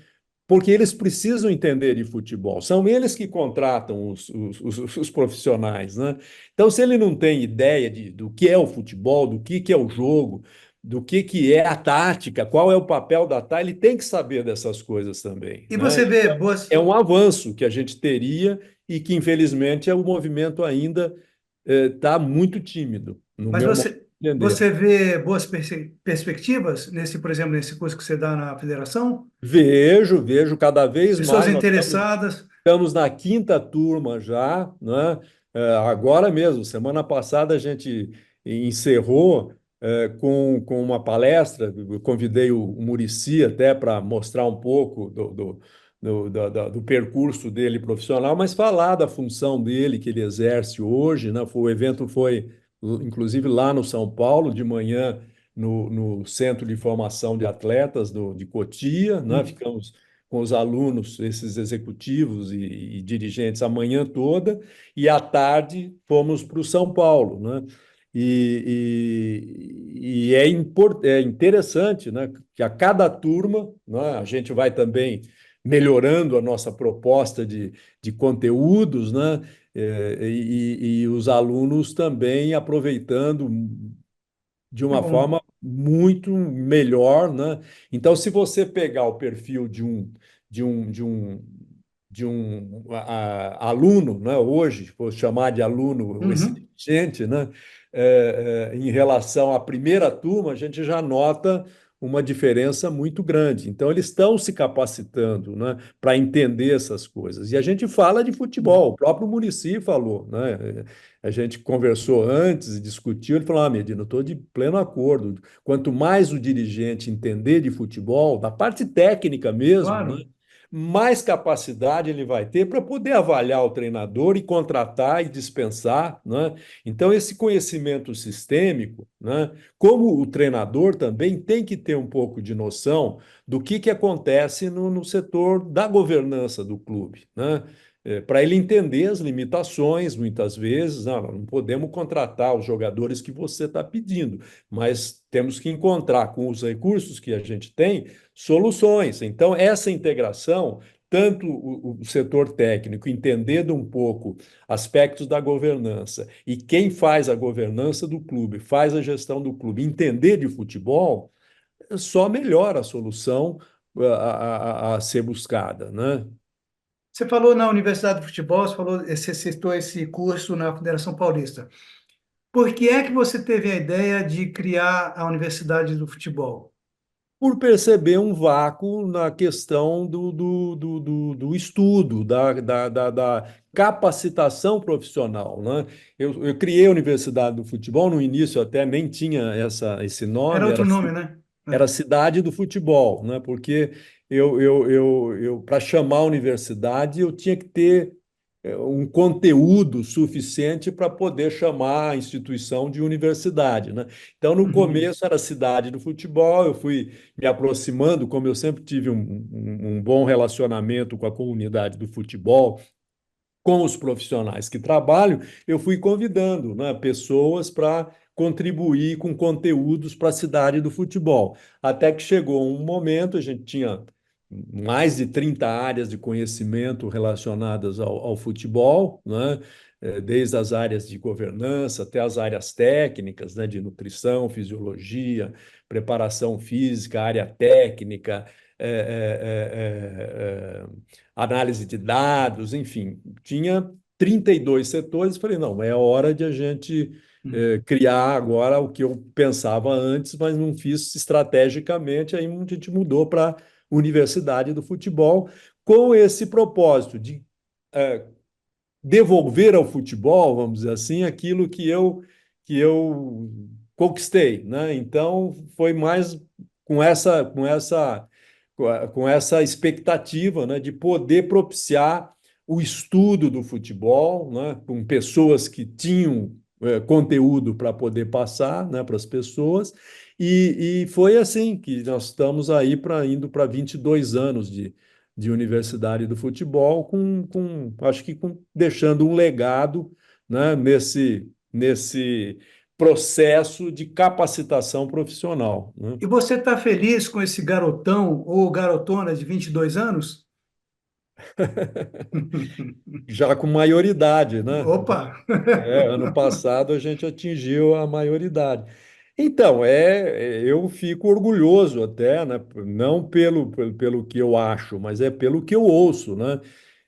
Porque eles precisam entender de futebol, são eles que contratam os profissionais, né? Então, se ele não tem ideia do que é o futebol, do que é o jogo, do que é a tática, qual é o papel da tática, ele tem que saber dessas coisas também, E né? você vê boas, É um avanço que a gente teria e que, infelizmente, o movimento ainda está muito tímido, no mas meu modo de entender. você vê boas perspectivas nesse, por exemplo, nesse curso que você dá na federação? Vejo cada vez Pessoas mais. Nós interessadas. estamos na quinta turma já, né? Agora mesmo, semana passada a gente encerrou com uma palestra. Eu convidei o Muricy até para mostrar um pouco do percurso dele profissional, mas falar da função dele que ele exerce hoje, né? O evento foi, inclusive, lá no São Paulo, de manhã, no Centro de Formação de Atletas de Cotia, né? Hum. Ficamos com os alunos, esses executivos e dirigentes a manhã toda, e à tarde fomos para o São Paulo, né? É interessante, né, que a cada turma, né, a gente vai também melhorando a nossa proposta de conteúdos, né, e os alunos também aproveitando de Que uma bom. forma muito melhor, né? Então, se você pegar o perfil de um, de um, aluno, né? Hoje, vou chamar de aluno esse Uhum. dirigente, né? Em relação à primeira turma, a gente já nota uma diferença muito grande. Então, eles estão se capacitando, né, para entender essas coisas. E a gente fala de futebol, o próprio Muricy falou, né? A gente conversou antes e discutiu. Ele falou: Ah, Medina, eu estou de pleno acordo. Quanto mais o dirigente entender de futebol, da parte técnica mesmo, né, Claro. mais capacidade ele vai ter para poder avaliar o treinador e contratar e dispensar, né? Então, esse conhecimento sistêmico, né, como o treinador também tem que ter um pouco de noção do que acontece no setor da governança do clube, né? Para ele entender as limitações, muitas vezes, não podemos contratar os jogadores que você está pedindo, mas temos que encontrar com os recursos que a gente tem soluções. Então, essa integração, tanto o setor técnico entendendo um pouco aspectos da governança e quem faz a governança do clube, faz a gestão do clube, entender de futebol, só melhora a solução a ser buscada, né? Você falou na Universidade de Futebol, você citou esse curso na Federação Paulista. Por que é que você teve a ideia de criar a Universidade do Futebol? Por perceber um vácuo na questão do estudo, da capacitação profissional, né? Eu criei a Universidade do Futebol, no início até nem tinha esse Era nome, outro nome, né? era É. Cidade do Futebol, né? Porque para chamar a universidade, eu tinha que ter um conteúdo suficiente para poder chamar a instituição de universidade, né? Então, no Uhum. começo era Cidade do Futebol, eu fui me aproximando, como eu sempre tive um bom relacionamento com a comunidade do futebol, com os profissionais que trabalham, eu fui convidando, né, pessoas para contribuir com conteúdos para a cidade do futebol. Até que chegou um momento, a gente tinha mais de 30 áreas de conhecimento relacionadas ao futebol, né? Desde as áreas de governança até as áreas técnicas, né, de nutrição, fisiologia, preparação física, área técnica, análise de dados, enfim, tinha 32 setores. Falei, não, é hora de a gente Uhum. criar agora o que eu pensava antes, mas não fiz estrategicamente. Aí a gente mudou para Universidade do Futebol com esse propósito de devolver ao futebol, vamos dizer assim, aquilo que eu conquistei, né? Então foi mais com essa expectativa, né, de poder propiciar o estudo do futebol, né, com pessoas que tinham conteúdo para poder passar, né, para as pessoas, e foi assim que nós estamos aí indo para 22 anos de Universidade do Futebol, acho que deixando um legado, né, nesse processo de capacitação profissional, né? E você está feliz com esse garotão ou garotona de 22 anos? Já com maioridade, né? Opa! Ano passado a gente atingiu a maioridade. Então, eu fico orgulhoso até, né? Não pelo que eu acho, mas é pelo que eu ouço, né?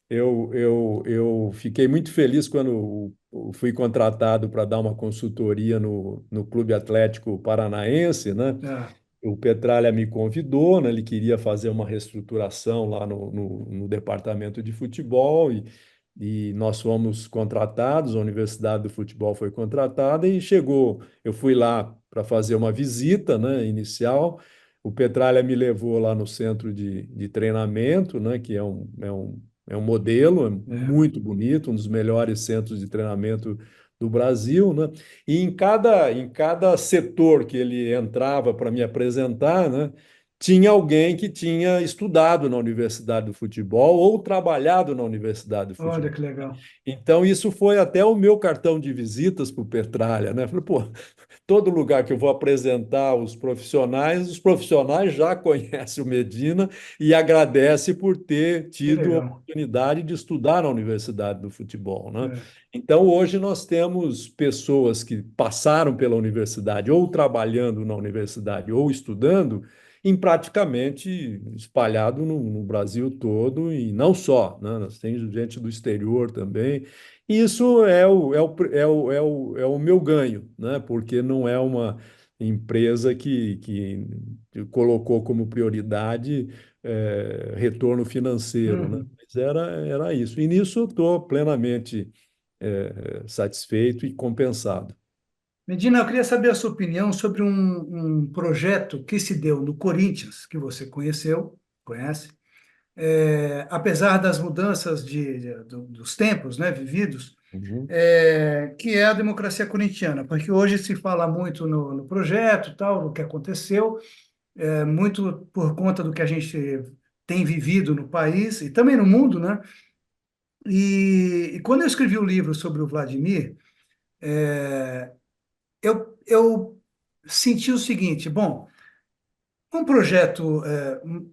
Eu fiquei muito feliz quando fui contratado para dar uma consultoria no Clube Atlético Paranaense, né? Ah, O Petralha me convidou, né? Ele queria fazer uma reestruturação lá no departamento de futebol e nós fomos contratados, a Universidade do Futebol foi contratada e chegou. Eu fui lá para fazer uma visita, né, inicial. O Petralha me levou lá no centro de treinamento, né, que é um modelo, é é. muito bonito, um dos melhores centros de treinamento do Brasil, né? E em cada setor que ele entrava para me apresentar, né, tinha alguém que tinha estudado na Universidade do Futebol ou trabalhado na Universidade do Olha Futebol. que legal. Então, isso foi até o meu cartão de visitas para o Petralha, né? Falei, pô, todo lugar que eu vou apresentar os profissionais já conhecem o Medina e agradecem por ter Que tido a legal. oportunidade de estudar na Universidade do Futebol, né? É. Então, hoje nós temos pessoas que passaram pela universidade, ou trabalhando na universidade, ou estudando, em praticamente espalhado no Brasil todo, e não só, né? Nós temos gente do exterior também. Isso é o meu ganho, né? Porque não é uma empresa que colocou como prioridade retorno financeiro, né? Uhum. Mas era isso. E nisso eu estou plenamente satisfeito e compensado. Medina, eu queria saber a sua opinião sobre um projeto que se deu no Corinthians, que você conhece, apesar das mudanças dos tempos, né, vividos, Uhum, que é a democracia corintiana, porque hoje se fala muito no projeto, tal, o que aconteceu, muito por conta do que a gente tem vivido no país e também no mundo, né? E quando eu escrevi o livro sobre o Vladimir, eu senti o seguinte, bom, um projeto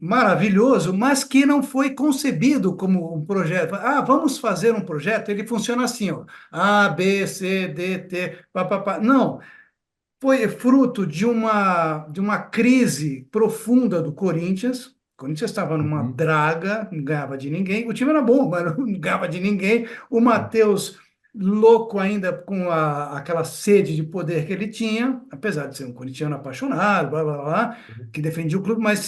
maravilhoso, mas que não foi concebido como um projeto. Ah, vamos fazer um projeto, ele funciona assim, ó, A, B, C, D, T, papapá. Não, foi fruto de uma crise profunda do Corinthians. O Corinthians estava numa uhum, draga, não ganhava de ninguém. O time era bom, mas não ganhava de ninguém. O Matheus, louco ainda com aquela sede de poder que ele tinha, apesar de ser um corintiano apaixonado, blá, blá, blá, que defendia o clube, mas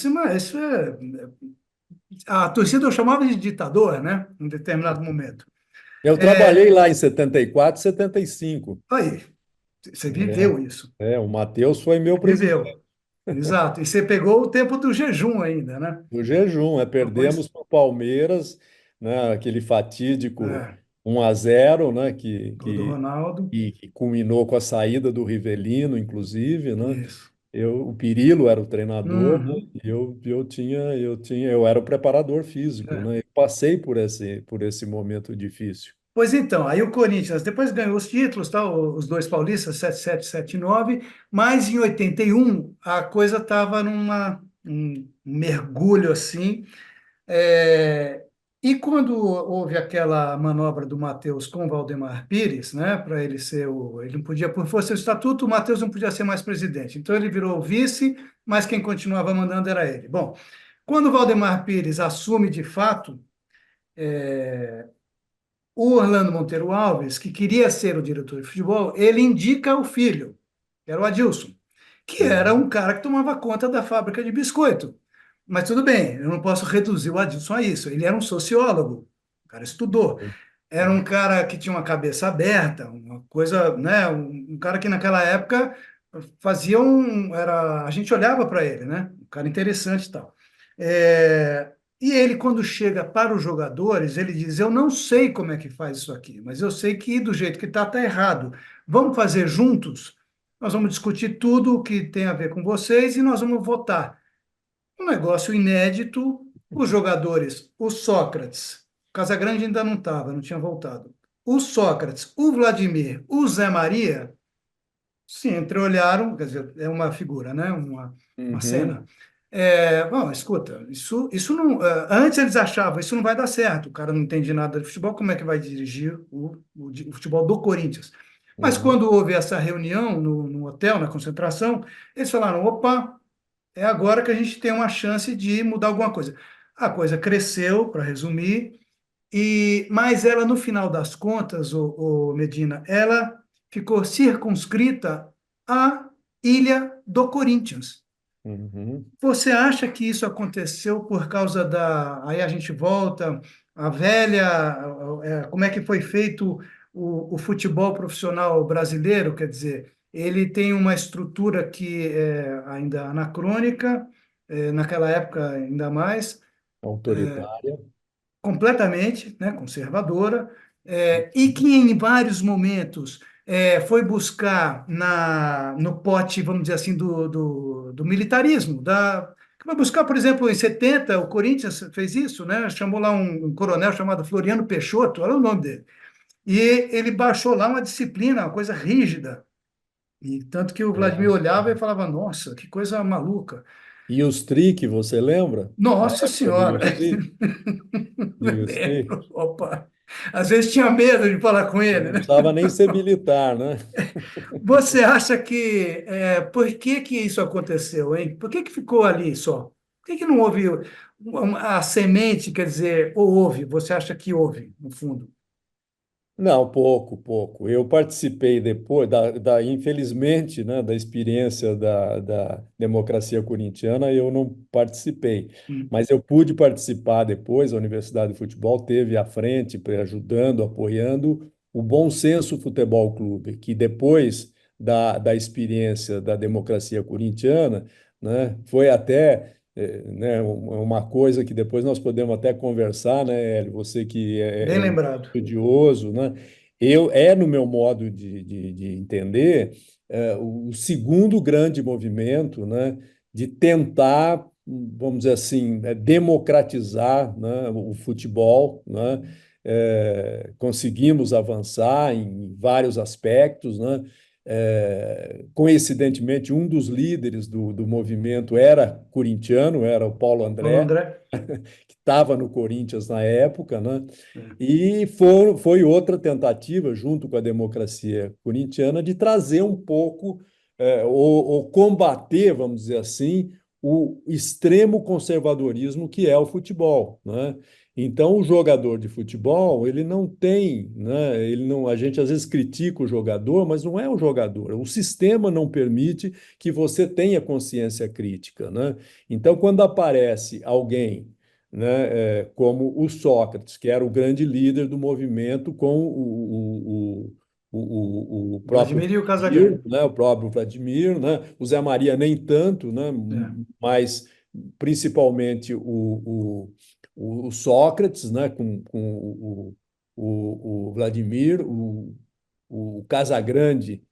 a torcida eu chamava de ditador, né? Em determinado momento. eu trabalhei É, lá em 74, 75. aí, você viveu isso. O Matheus foi meu presidente Viveu. Exato. E você pegou o tempo do jejum ainda, né? do jejum. Uma coisa. Perdemos para o Palmeiras, né, aquele fatídico É, 1-0, né, que, gol do que, Ronaldo. que, que culminou com a saída do Rivelino, inclusive, né? Isso. O Pirilo era o treinador, né? Uhum. E eu era o preparador físico, É. né? Eu passei por esse momento difícil. Pois então, aí o Corinthians depois ganhou os títulos, tá? Os dois paulistas, 77 e 79, mas em 81 a coisa estava um mergulho assim. É, e quando houve aquela manobra do Matheus com o Valdemar Pires, né, para ele ser ele não podia, por força do estatuto, o Matheus não podia ser mais presidente. Então ele virou o vice, mas quem continuava mandando era ele. Bom, quando o Valdemar Pires assume de fato, o Orlando Monteiro Alves, que queria ser o diretor de futebol, ele indica o filho, que era o Adilson, que era Uhum. um cara que tomava conta da fábrica de biscoito. Mas tudo bem, eu não posso reduzir o Adilson a isso. Ele era um sociólogo, o cara estudou. Era um cara que tinha uma cabeça aberta, uma coisa, né? Um cara que naquela época a gente olhava para ele, né? Um cara interessante e tal. E ele, quando chega para os jogadores, ele diz: Eu não sei como é que faz isso aqui, mas eu sei que do jeito que está errado. Vamos fazer juntos? Nós vamos discutir tudo o que tem a ver com vocês e nós vamos votar. Um negócio inédito, os jogadores, o Sócrates, Casagrande ainda não estava, não tinha voltado. O Sócrates, o Vladimir, o Zé Maria sim, entreolharam, quer dizer, é uma figura, né? Uma cena. Uhum, Bom, escuta, isso não. Antes eles achavam, isso não vai dar certo, o cara não entende nada de futebol, como é que vai dirigir o futebol do Corinthians? Mas uhum. quando houve essa reunião no hotel, na concentração, eles falaram: opa, é agora que a gente tem uma chance de mudar alguma coisa. A coisa cresceu, para resumir, mas ela, no final das contas, o Medina, ela ficou circunscrita à ilha do Corinthians. Uhum. Você acha que isso aconteceu por causa da. Aí a gente volta à velha. Como é que foi feito o futebol profissional brasileiro? Quer dizer, ele tem uma estrutura que é ainda anacrônica, naquela época ainda mais, Autoritária. completamente, né, conservadora, e que em vários momentos foi buscar no pote, vamos dizer assim, do militarismo, que vai buscar, por exemplo, em 70, o Corinthians fez isso, né? Chamou lá um coronel chamado Floriano Peixoto, olha o nome dele. E ele baixou lá uma disciplina, uma coisa rígida. E tanto que o É. Vladimir olhava e falava: Nossa, que coisa maluca. E os TRIC, você lembra? Na Nossa época do Senhora! Yustri? Do Yustri? Lembro, opa. Às vezes tinha medo de falar com ele, Não né? precisava nem ser militar, né? Você acha que por que que isso aconteceu, hein? Por que que ficou ali só? Por que que não houve a semente, quer dizer, ou houve? Você acha que houve, no fundo? Não, pouco, pouco. Eu participei depois, infelizmente, né, da experiência da democracia corintiana, eu não participei. Hum. Mas eu pude participar depois, a Universidade de Futebol teve à frente, ajudando, apoiando o Bom Senso Futebol Clube, que depois da experiência da democracia corintiana, né, foi até né, uma coisa que depois nós podemos até conversar, né, Hélio? Você que Bem é um lembrado. estudioso, né? No meu modo de entender, o segundo grande movimento, né, de tentar, vamos dizer assim, democratizar, né, o futebol, né? Conseguimos avançar em vários aspectos, né? Coincidentemente, um dos líderes do movimento era corintiano, era o Paulo Paulo André, André? que estava no Corinthians na época, né? É. E foi outra tentativa, junto com a democracia corintiana, de trazer um pouco, ou combater, vamos dizer assim, o extremo conservadorismo que é o futebol, né? Então, o jogador de futebol, ele não tem, né? Ele não, a gente às vezes critica o jogador, mas não é o jogador. O sistema não permite que você tenha consciência crítica, né? Então, quando aparece alguém, né, como o Sócrates, que era o grande líder do movimento, com o próprio Vladimir e o Vladimir, Casagrande. né, o próprio Vladimir, né, o Zé Maria nem tanto, né, É. mas principalmente o Sócrates, né, com o Vladimir, o Casagrande,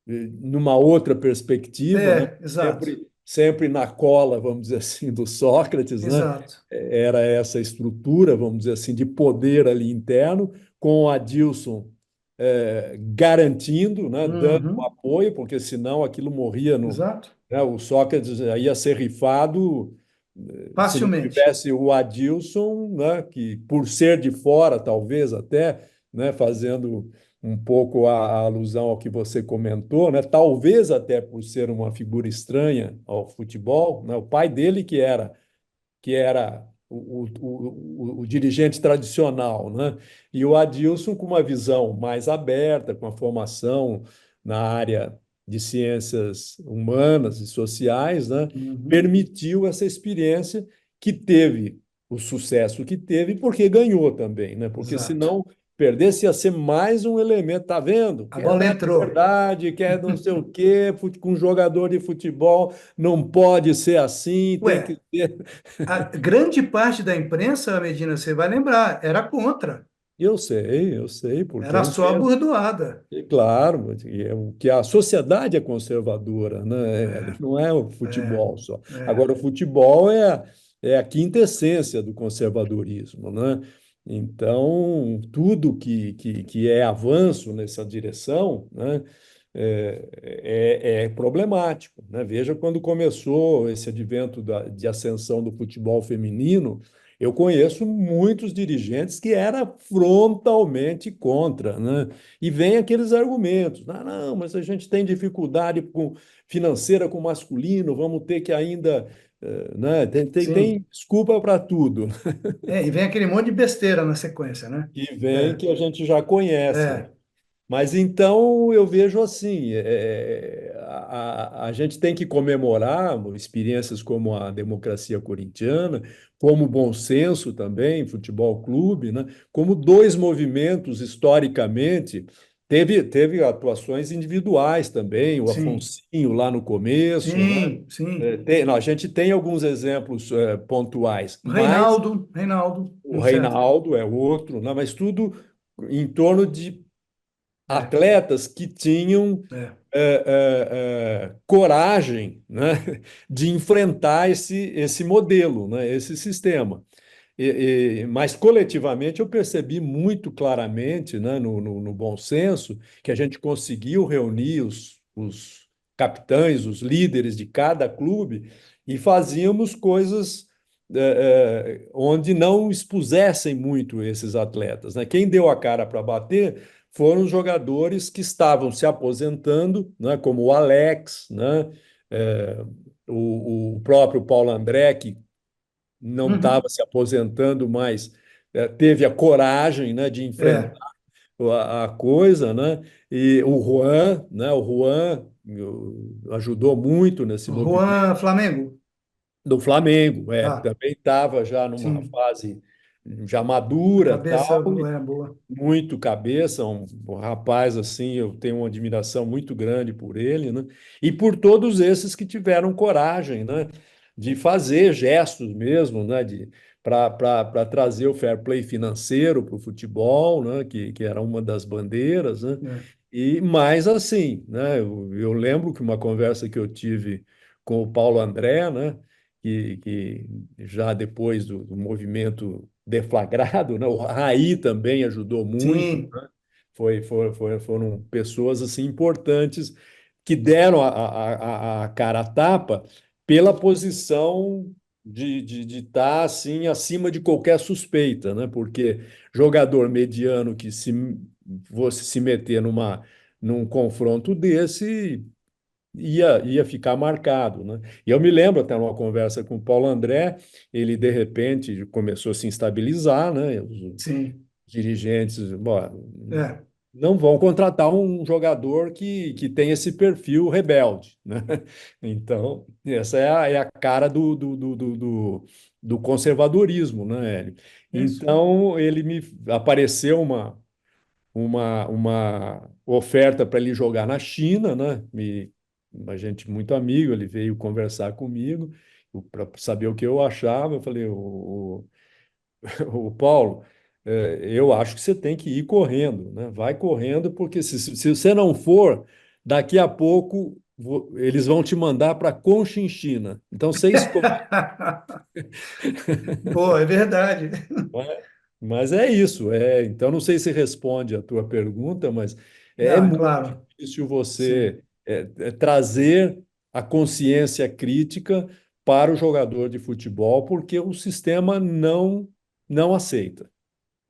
numa outra perspectiva, né, Exato, sempre na cola, vamos dizer assim, do Sócrates, né? exato. Era essa estrutura, vamos dizer assim, de poder ali interno, com o Adilson garantindo, né, dando Uhum, apoio, porque senão aquilo morria no, exato. né, o Sócrates ia ser rifado se não Facilmente. tivesse o Adilson, né, que por ser de fora, talvez até, né, fazendo um pouco a alusão ao que você comentou, né, talvez até por ser uma figura estranha ao futebol, né, o pai dele que era o dirigente tradicional, né? E o Adilson com uma visão mais aberta, com a formação na área de ciências humanas e sociais, né? Uhum, Permitiu essa experiência que teve o sucesso que teve porque ganhou também, né? Porque exato. senão perdesse ia ser mais um elemento, tá vendo? A Quer bola dar entrou. liberdade, quer não sei o quê, com jogador de futebol não pode ser assim, tem que Ué, ser. a grande parte da imprensa, Medina, você vai lembrar, era contra. Eu sei, porque Era eu só a entendo. bordoada. E claro, que a sociedade é conservadora, né? É, Não é o é, futebol só. é. Agora, o futebol é a quinta essência do conservadorismo, né? Então, tudo que é avanço nessa direção, né? é problemático, né? Veja quando começou esse advento de ascensão do futebol feminino, eu conheço muitos dirigentes que eram frontalmente contra, né? E vem aqueles argumentos, não, mas a gente tem dificuldade financeira com o masculino, vamos ter que ainda, né? Tem Sim. desculpa para tudo. E vem aquele monte de besteira na sequência, né? E vem É, que a gente já conhece, né? é, Mas então eu vejo assim, a gente tem que comemorar experiências como a democracia corintiana, como o Bom Senso também, Futebol Clube, né? Como dois movimentos historicamente, teve atuações individuais também, o sim, Afonsinho lá no começo, né? sim, sim. Não, a gente tem alguns exemplos pontuais, O mas Reinaldo, o no centro. Reinaldo é outro, né? Mas tudo em torno de É, atletas que tinham é, coragem, né, de enfrentar esse modelo, né, esse sistema. Mas coletivamente eu percebi muito claramente, né, no bom senso, que a gente conseguiu reunir os capitães, os líderes de cada clube e fazíamos coisas onde não expusessem muito esses atletas, né? Quem deu a cara para bater foram os jogadores que estavam se aposentando, né, como o Alex, né, é, o próprio Paulo André, que não estava uhum, se aposentando, mas teve a coragem, né, de enfrentar é. a coisa, né? E o Juan, né? O Juan ajudou muito nesse movimento Juan Flamengo. do Flamengo, Ah, também estava já numa sim. fase já madura, Cabeça tal, é boa. muito cabeça, um rapaz assim, eu tenho uma admiração muito grande por ele, né? E por todos esses que tiveram coragem, né, de fazer gestos mesmo, né, de para trazer o fair play financeiro para o futebol, né, que era uma das bandeiras, né? É, E mais assim, né, eu lembro que uma conversa que eu tive com o Paulo André, né, que já depois do movimento deflagrado, né? O Raí também ajudou muito, sim, né? Foram pessoas assim importantes que deram a cara a tapa pela posição de estar assim acima de qualquer suspeita, né? Porque jogador mediano que se fosse se meter num confronto desse ia ficar marcado, né? E eu me lembro até numa conversa com o Paulo André, ele de repente começou a se instabilizar, né? Os sim. dirigentes, bom, É, não vão contratar um jogador que tem esse perfil rebelde, né? Então, essa é a cara do conservadorismo, né, Hélio? isso. Então, ele me apareceu uma oferta para ele jogar na China, né? A gente muito amigo, ele veio conversar comigo para saber o que eu achava. Eu falei, o Paulo, eu acho que você tem que ir correndo, né? Vai correndo, porque se você não for, daqui a pouco eles vão te mandar para Conchinchina. Então você escolhe. Pô, é verdade. Né? Mas é isso. Então, não sei se responde a tua pergunta, mas é Ah, muito claro, difícil sim. você trazer a consciência crítica para o jogador de futebol, porque o sistema não aceita.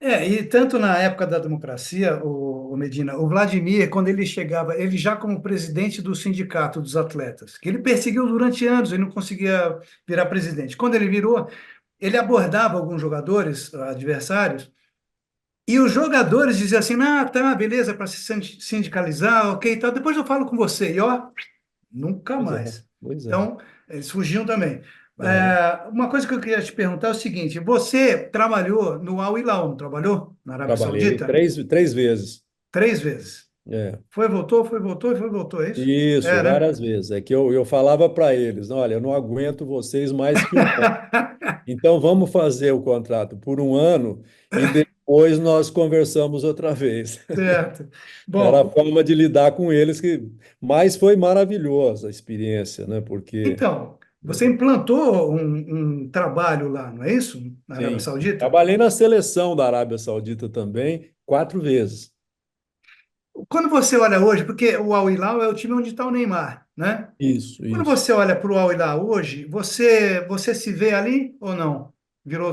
E tanto na época da democracia, o Medina, o Vladimir, quando ele chegava, ele já como presidente do sindicato dos atletas, que ele perseguiu durante anos, ele não conseguia virar presidente. Quando ele virou, ele abordava alguns jogadores, adversários, e os jogadores diziam assim, ah, tá, beleza, para se sindicalizar, ok, tal, depois eu falo com você. E ó, nunca Pois é, mais. pois é. Então, eles fugiam também. É. Uma coisa que eu queria te perguntar é o seguinte: você trabalhou no Al Hilal, não trabalhou? Na Arábia Trabalhei Saudita? três vezes. 3 vezes. É. Foi, voltou e foi, voltou, é isso? Isso, É, né? várias vezes. É que eu falava para eles, olha, eu não aguento vocês mais que um ano. Então vamos fazer o contrato por um ano e depois nós conversamos outra vez. Certo. Era a Bom, forma de lidar com eles mas foi maravilhosa a experiência, né? Porque então, você implantou um trabalho lá, não é isso? Na Arábia sim, Saudita? trabalhei na seleção da Arábia Saudita também 4 vezes. quando você olha hoje, porque o Al Hilal é o time onde está o Neymar, né? Isso, Quando isso. você olha para o Al Hilal hoje, você se vê ali ou não? Virou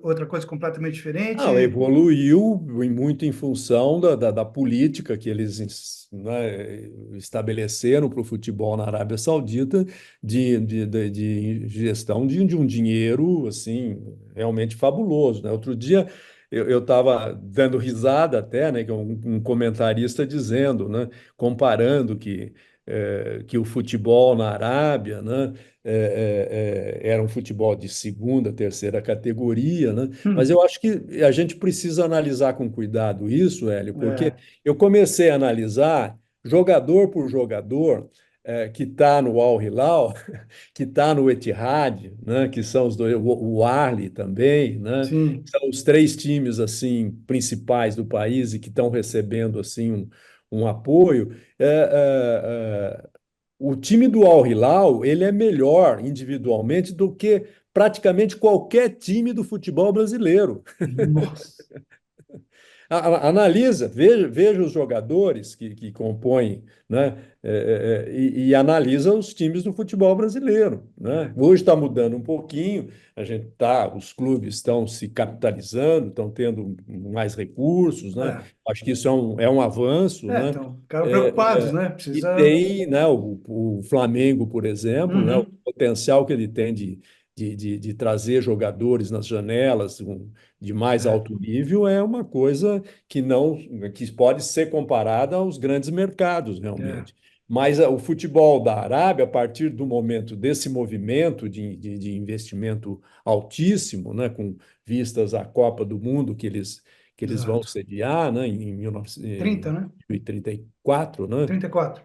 outra coisa completamente Não, diferente? evoluiu muito em função da política que eles, né, estabeleceram para o futebol na Arábia Saudita de gestão de um dinheiro assim realmente fabuloso, né? Outro dia eu estava dando risada até, né, que um comentarista dizendo, né, comparando que o futebol na Arábia, né, era um futebol de segunda, terceira categoria, né? Mas Hum, eu acho que a gente precisa analisar com cuidado isso, Hélio, porque é, eu comecei a analisar jogador por jogador que está no Al Hilal, que está no Etihad, né, que são os dois, o Ahly também, né, sim, são os três times assim principais do país e que estão recebendo assim um apoio. O time do Al Hilal, ele é melhor individualmente do que praticamente qualquer time do futebol brasileiro. nossa, Analisa, veja os jogadores que compõem, né? E analisa os times do futebol brasileiro, né? é, Hoje está mudando um pouquinho, os clubes estão se capitalizando, estão tendo mais recursos, né? é, Acho que isso é um avanço, né? então, ficaram preocupados, É, né? e Precisa. tem, né, o Flamengo, por exemplo, né, o Uhum, potencial que ele tem de trazer jogadores nas janelas, de mais é, alto nível é uma coisa que não que pode ser comparada aos grandes mercados é, realmente. Mas o futebol da Arábia, a partir do momento desse movimento de investimento altíssimo, né, com vistas à Copa do Mundo que eles vão exato. sediar, né, em 19, 30, né? 34, né? 34.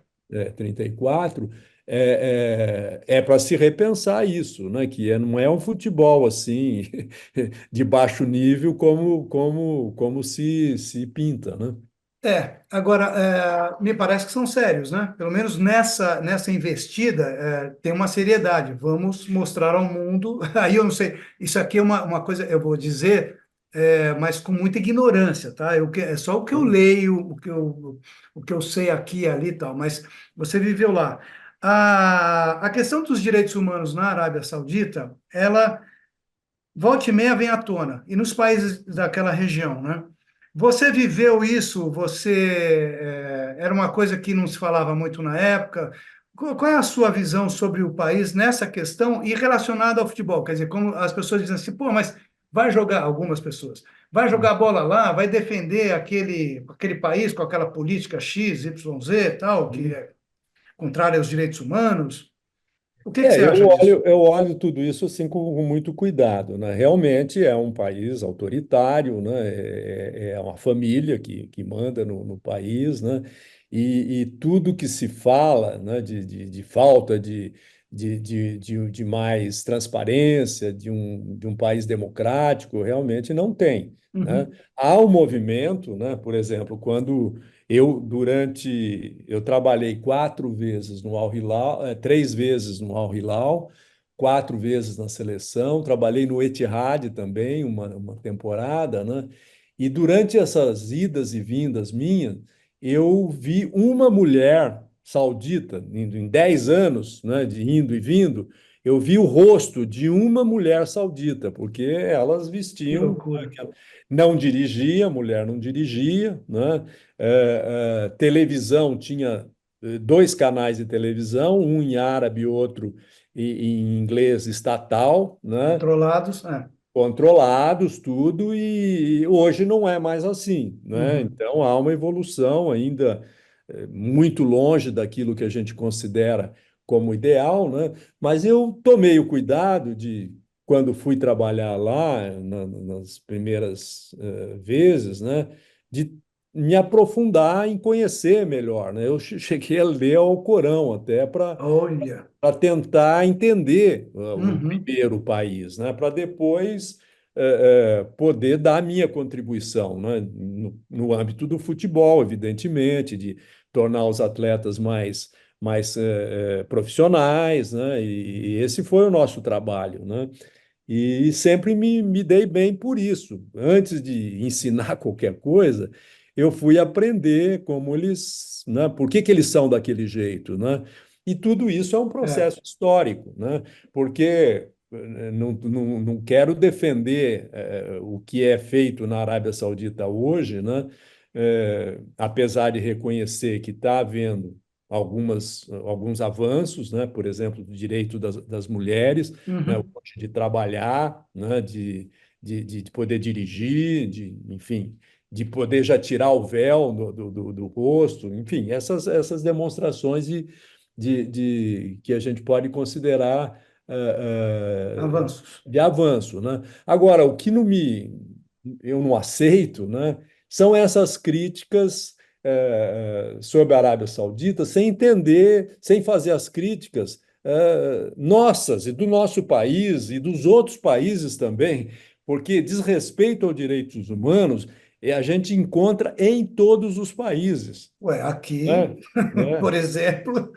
34, é para se repensar isso, né? Não é um futebol assim de baixo nível como se pinta, né? Agora, me parece que são sérios, né? Pelo menos nessa investida, tem uma seriedade. Vamos mostrar ao mundo. Aí eu não sei, isso aqui é uma coisa, eu vou dizer, mas com muita ignorância, tá? É só o que eu leio, o que eu sei aqui e ali e tal, mas você viveu lá. A questão dos direitos humanos na Arábia Saudita, ela volta e meia vem à tona, e nos países daquela região, né? Você viveu isso? Era uma coisa que não se falava muito na época. Qual é a sua visão sobre o país nessa questão e relacionada ao futebol? Quer dizer, como as pessoas dizem assim, pô, mas vai jogar, algumas pessoas, vai jogar bola lá, vai defender aquele país com aquela política X, Y, Z, tal, que Uhum. é contrária aos direitos humanos. O que você Eu acha disso? olho, eu olho tudo isso assim com muito cuidado, né? Realmente é um país autoritário, né? É uma família que manda no país, né? E tudo que se fala, né? De falta de mais transparência, de um país democrático, realmente não tem, né? Uhum. Há um movimento, né? Por exemplo, quando eu trabalhei 4 vezes no Al Hilal, 3 vezes no Al Hilal, 4 vezes na seleção, trabalhei no Etihad também, uma temporada, né? E durante essas idas e vindas minhas, eu vi uma mulher saudita, indo em 10 anos, né, de indo e vindo, eu vi o rosto de uma mulher saudita, porque elas Que vestiam, loucura. não dirigia, a mulher não dirigia, né? Televisão tinha dois canais de televisão, um em árabe e outro em inglês estatal, né? Controlados, Controlados, tudo, e hoje não é mais assim, né? Uhum. Então há uma evolução ainda muito longe daquilo que a gente considera como ideal, né? Mas eu tomei o cuidado de, quando fui trabalhar lá, nas primeiras vezes, né, de me aprofundar em conhecer melhor, né? Eu cheguei a ler o Corão até Olha. para tentar entender o Uhum. primeiro país, né? Para depois poder dar a minha contribuição, né? No âmbito do futebol, evidentemente, de tornar os atletas mais profissionais, né? E esse foi o nosso trabalho, né? E sempre me dei bem por isso. Antes de ensinar qualquer coisa, eu fui aprender como eles, né, por que que eles são daquele jeito, né? E tudo isso é um É. processo histórico, né? Porque não quero defender o que é feito na Arábia Saudita hoje, né? Apesar de reconhecer que está havendo alguns avanços, né? Por exemplo, do direito das mulheres, né? Uhum. De trabalhar, né? De poder dirigir, enfim, de poder já tirar o véu do rosto, enfim, essas demonstrações que a gente pode considerar Avanços. de avanço, né? Agora, eu não aceito, né? São essas críticas sobre a Arábia Saudita, sem entender, sem fazer as críticas nossas e do nosso país e dos outros países também, porque desrespeito aos direitos humanos a gente encontra em todos os países, Ué, aqui, né? Né? por exemplo,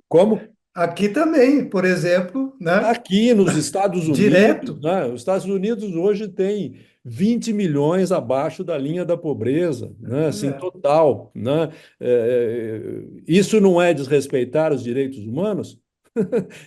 Como aqui também, por exemplo, né? aqui nos Estados Unidos, Direto. né? Os Estados Unidos hoje tem 20 milhões abaixo da linha da pobreza, né? Assim, É, total, né? Isso não é desrespeitar os direitos humanos?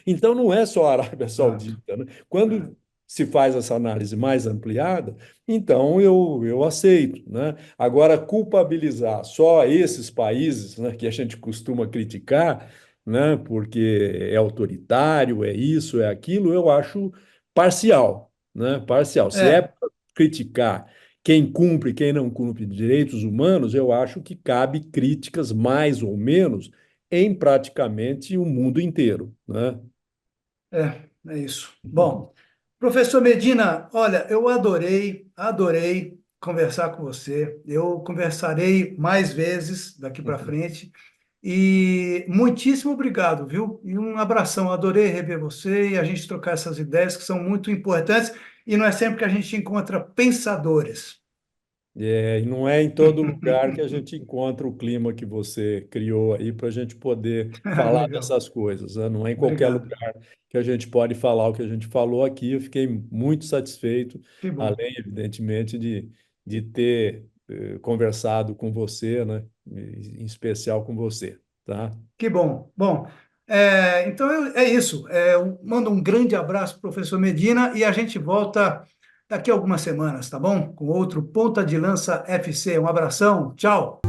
Então, não é só a Arábia exato. Saudita, né? É, Quando se faz essa análise mais ampliada, então eu aceito, né? Agora, culpabilizar só esses países, né, que a gente costuma criticar, né, porque é autoritário, é isso, é aquilo, eu acho parcial, né? Parcial. Se é é, para criticar quem cumpre, quem não cumpre direitos humanos, eu acho que cabe críticas mais ou menos em praticamente o mundo inteiro, né? é isso. Bom, professor Medina, olha, eu adorei conversar com você. Eu conversarei mais vezes daqui para frente. E muitíssimo obrigado, viu? E um abração. Adorei rever você e a gente trocar essas ideias que são muito importantes. E não é sempre que a gente encontra pensadores. E não é em todo lugar que a gente encontra o clima que você criou aí para a gente poder falar Legal. dessas coisas, né? Não é em qualquer Obrigado. lugar que a gente pode falar o que a gente falou aqui. Eu fiquei muito satisfeito, Que bom. além, evidentemente, de ter conversado com você, né? Em especial com você, tá? Que bom. Bom, então é isso. Eu mando um grande abraço, professor Medina, e a gente volta daqui a algumas semanas, tá bom? Com outro Ponta de Lança FC. Um abração. Tchau.